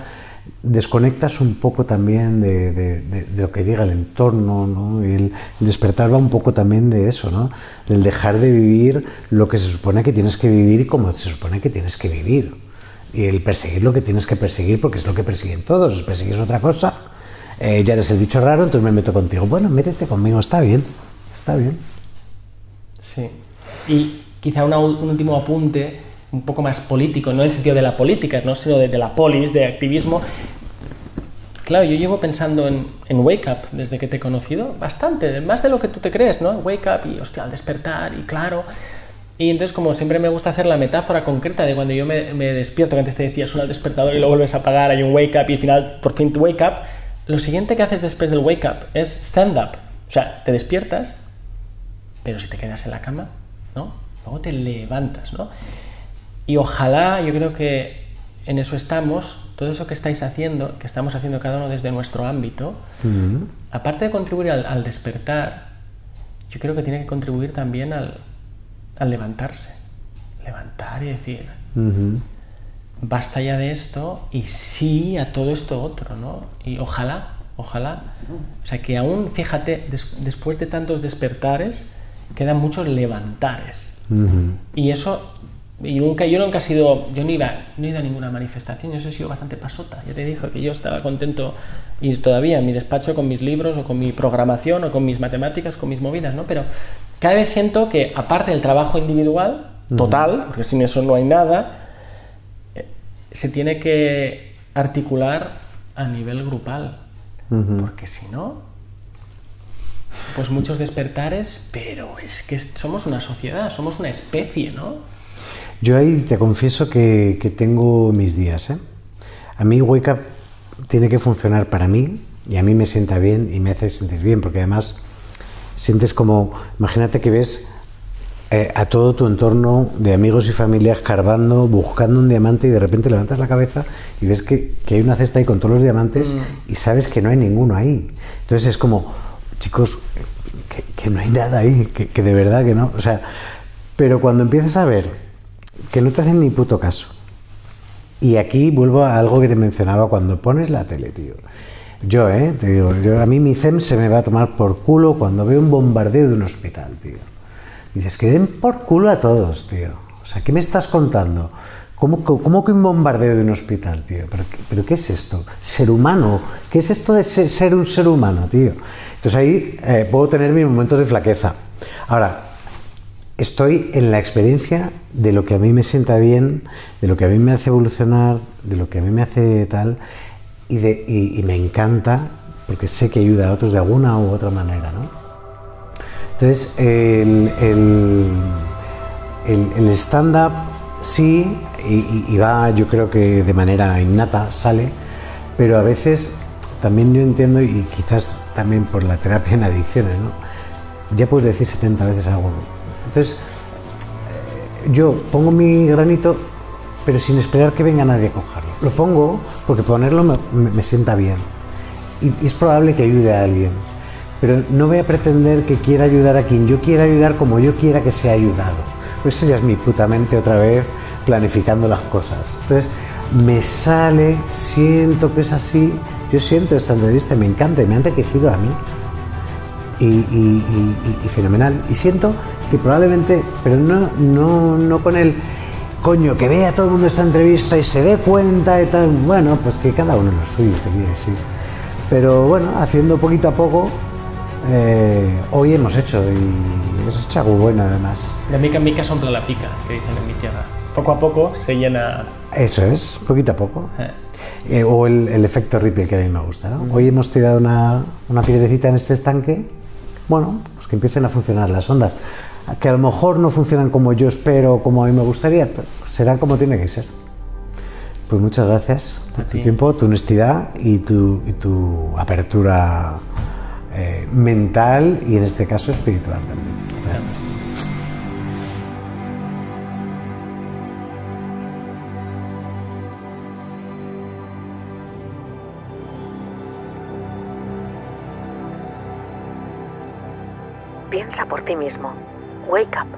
desconectas un poco también de lo que diga el entorno, ¿no? Y el despertar va un poco también de eso, ¿no? Del dejar de vivir lo que se supone que tienes que vivir y como se supone que tienes que vivir. Y el perseguir lo que tienes que perseguir, porque es lo que persiguen todos. Si persigues otra cosa, ya eres el bicho raro, entonces me meto contigo. Bueno, métete conmigo, está bien, está bien. Sí. Y quizá un último apunte, un poco más político, no en el sentido de la política, ¿no? Sino de la polis, de activismo. Claro, yo llevo pensando en Wake Up desde que te he conocido, bastante, más de lo que tú te crees, ¿no? Wake Up y, hostia, al despertar, y claro. Y entonces, como siempre me gusta hacer la metáfora concreta de cuando yo me despierto, que antes te decía, suena el despertador y lo vuelves a apagar, hay un Wake Up y al final, por fin, Wake Up. Lo siguiente que haces después del Wake Up es Stand Up. O sea, te despiertas, pero si te quedas en la cama, ¿no? Luego te levantas, ¿no? Y ojalá, yo creo que en eso estamos, todo eso que estáis haciendo, que estamos haciendo cada uno desde nuestro ámbito, aparte de contribuir al despertar, yo creo que tiene que contribuir también al levantarse. Levantar y decir, basta ya de esto y sí a todo esto otro, ¿no? Y ojalá, o sea, que aún, fíjate, después de tantos despertares, quedan muchos levantares. Y eso... Y yo nunca he sido, yo no he ido a ninguna manifestación, yo he sido bastante pasota, ya te dije que yo estaba contento y todavía en mi despacho con mis libros o con mi programación o con mis matemáticas, con mis movidas, ¿no? Pero cada vez siento que aparte del trabajo individual, total, porque sin eso no hay nada, se tiene que articular a nivel grupal, porque si no, pues muchos despertares, pero es que somos una sociedad, somos una especie, ¿no? Yo ahí te confieso que tengo mis días, ¿eh? A mí Wake Up tiene que funcionar para mí y a mí me sienta bien y me hace sentir bien, porque además sientes como, imagínate que ves a todo tu entorno de amigos y familia escarbando, buscando un diamante y de repente levantas la cabeza y ves que hay una cesta ahí con todos los diamantes y sabes que no hay ninguno ahí. Entonces es como, chicos, que no hay nada ahí, que de verdad que no. O sea, pero cuando empiezas a ver que no te hacen ni puto caso. Y aquí vuelvo a algo que te mencionaba cuando pones la tele, tío. Te digo, a mí mi CEM se me va a tomar por culo cuando veo un bombardeo de un hospital, tío. Dices, que den por culo a todos, tío. O sea, ¿qué me estás contando? ¿Cómo que un bombardeo de un hospital, tío? ¿Pero qué es esto? ¿Ser humano? ¿Qué es esto de ser un ser humano, tío? Entonces ahí puedo tener mis momentos de flaqueza. Ahora, estoy en la experiencia de lo que a mí me sienta bien, de lo que a mí me hace evolucionar, de lo que a mí me hace tal, y me encanta, porque sé que ayuda a otros de alguna u otra manera, ¿no? Entonces, el stand-up sí, y va, yo creo que de manera innata sale, pero a veces también yo entiendo, y quizás también por la terapia en adicciones, ¿no? Ya puedes decir 70 veces algo. Entonces, yo pongo mi granito, pero sin esperar que venga nadie a cogerlo. Lo pongo porque ponerlo me sienta bien. Y es probable que ayude a alguien. Pero no voy a pretender que quiera ayudar a quien yo quiera ayudar como yo quiera que sea ayudado. Pues eso ya es mi puta mente otra vez planificando las cosas. Entonces, me sale, siento que es así. Yo siento esta entrevista y me encanta y me ha enriquecido a mí. Y fenomenal. Y siento que probablemente, pero no con el coño, que vea todo el mundo esta entrevista y se dé cuenta y tal. Bueno, pues que cada uno lo suyo, te quiero decir. Pero bueno, haciendo poquito a poco, hoy hemos hecho, y eso es algo bueno además. De mica en mica s'omple la pica, que dicen en mi tierra. Poco a poco se llena... Eso es, poquito a poco. O el efecto Ripple, que a mí me gusta, ¿no? Hoy hemos tirado una piedrecita en este estanque, bueno, pues que empiecen a funcionar las ondas. Que a lo mejor no funcionan como yo espero, como a mí me gustaría, pero serán como tiene que ser. Pues muchas gracias por tu tiempo, tu honestidad y tu apertura mental y en este caso espiritual también. Gracias. Piensa por ti mismo. Wake up.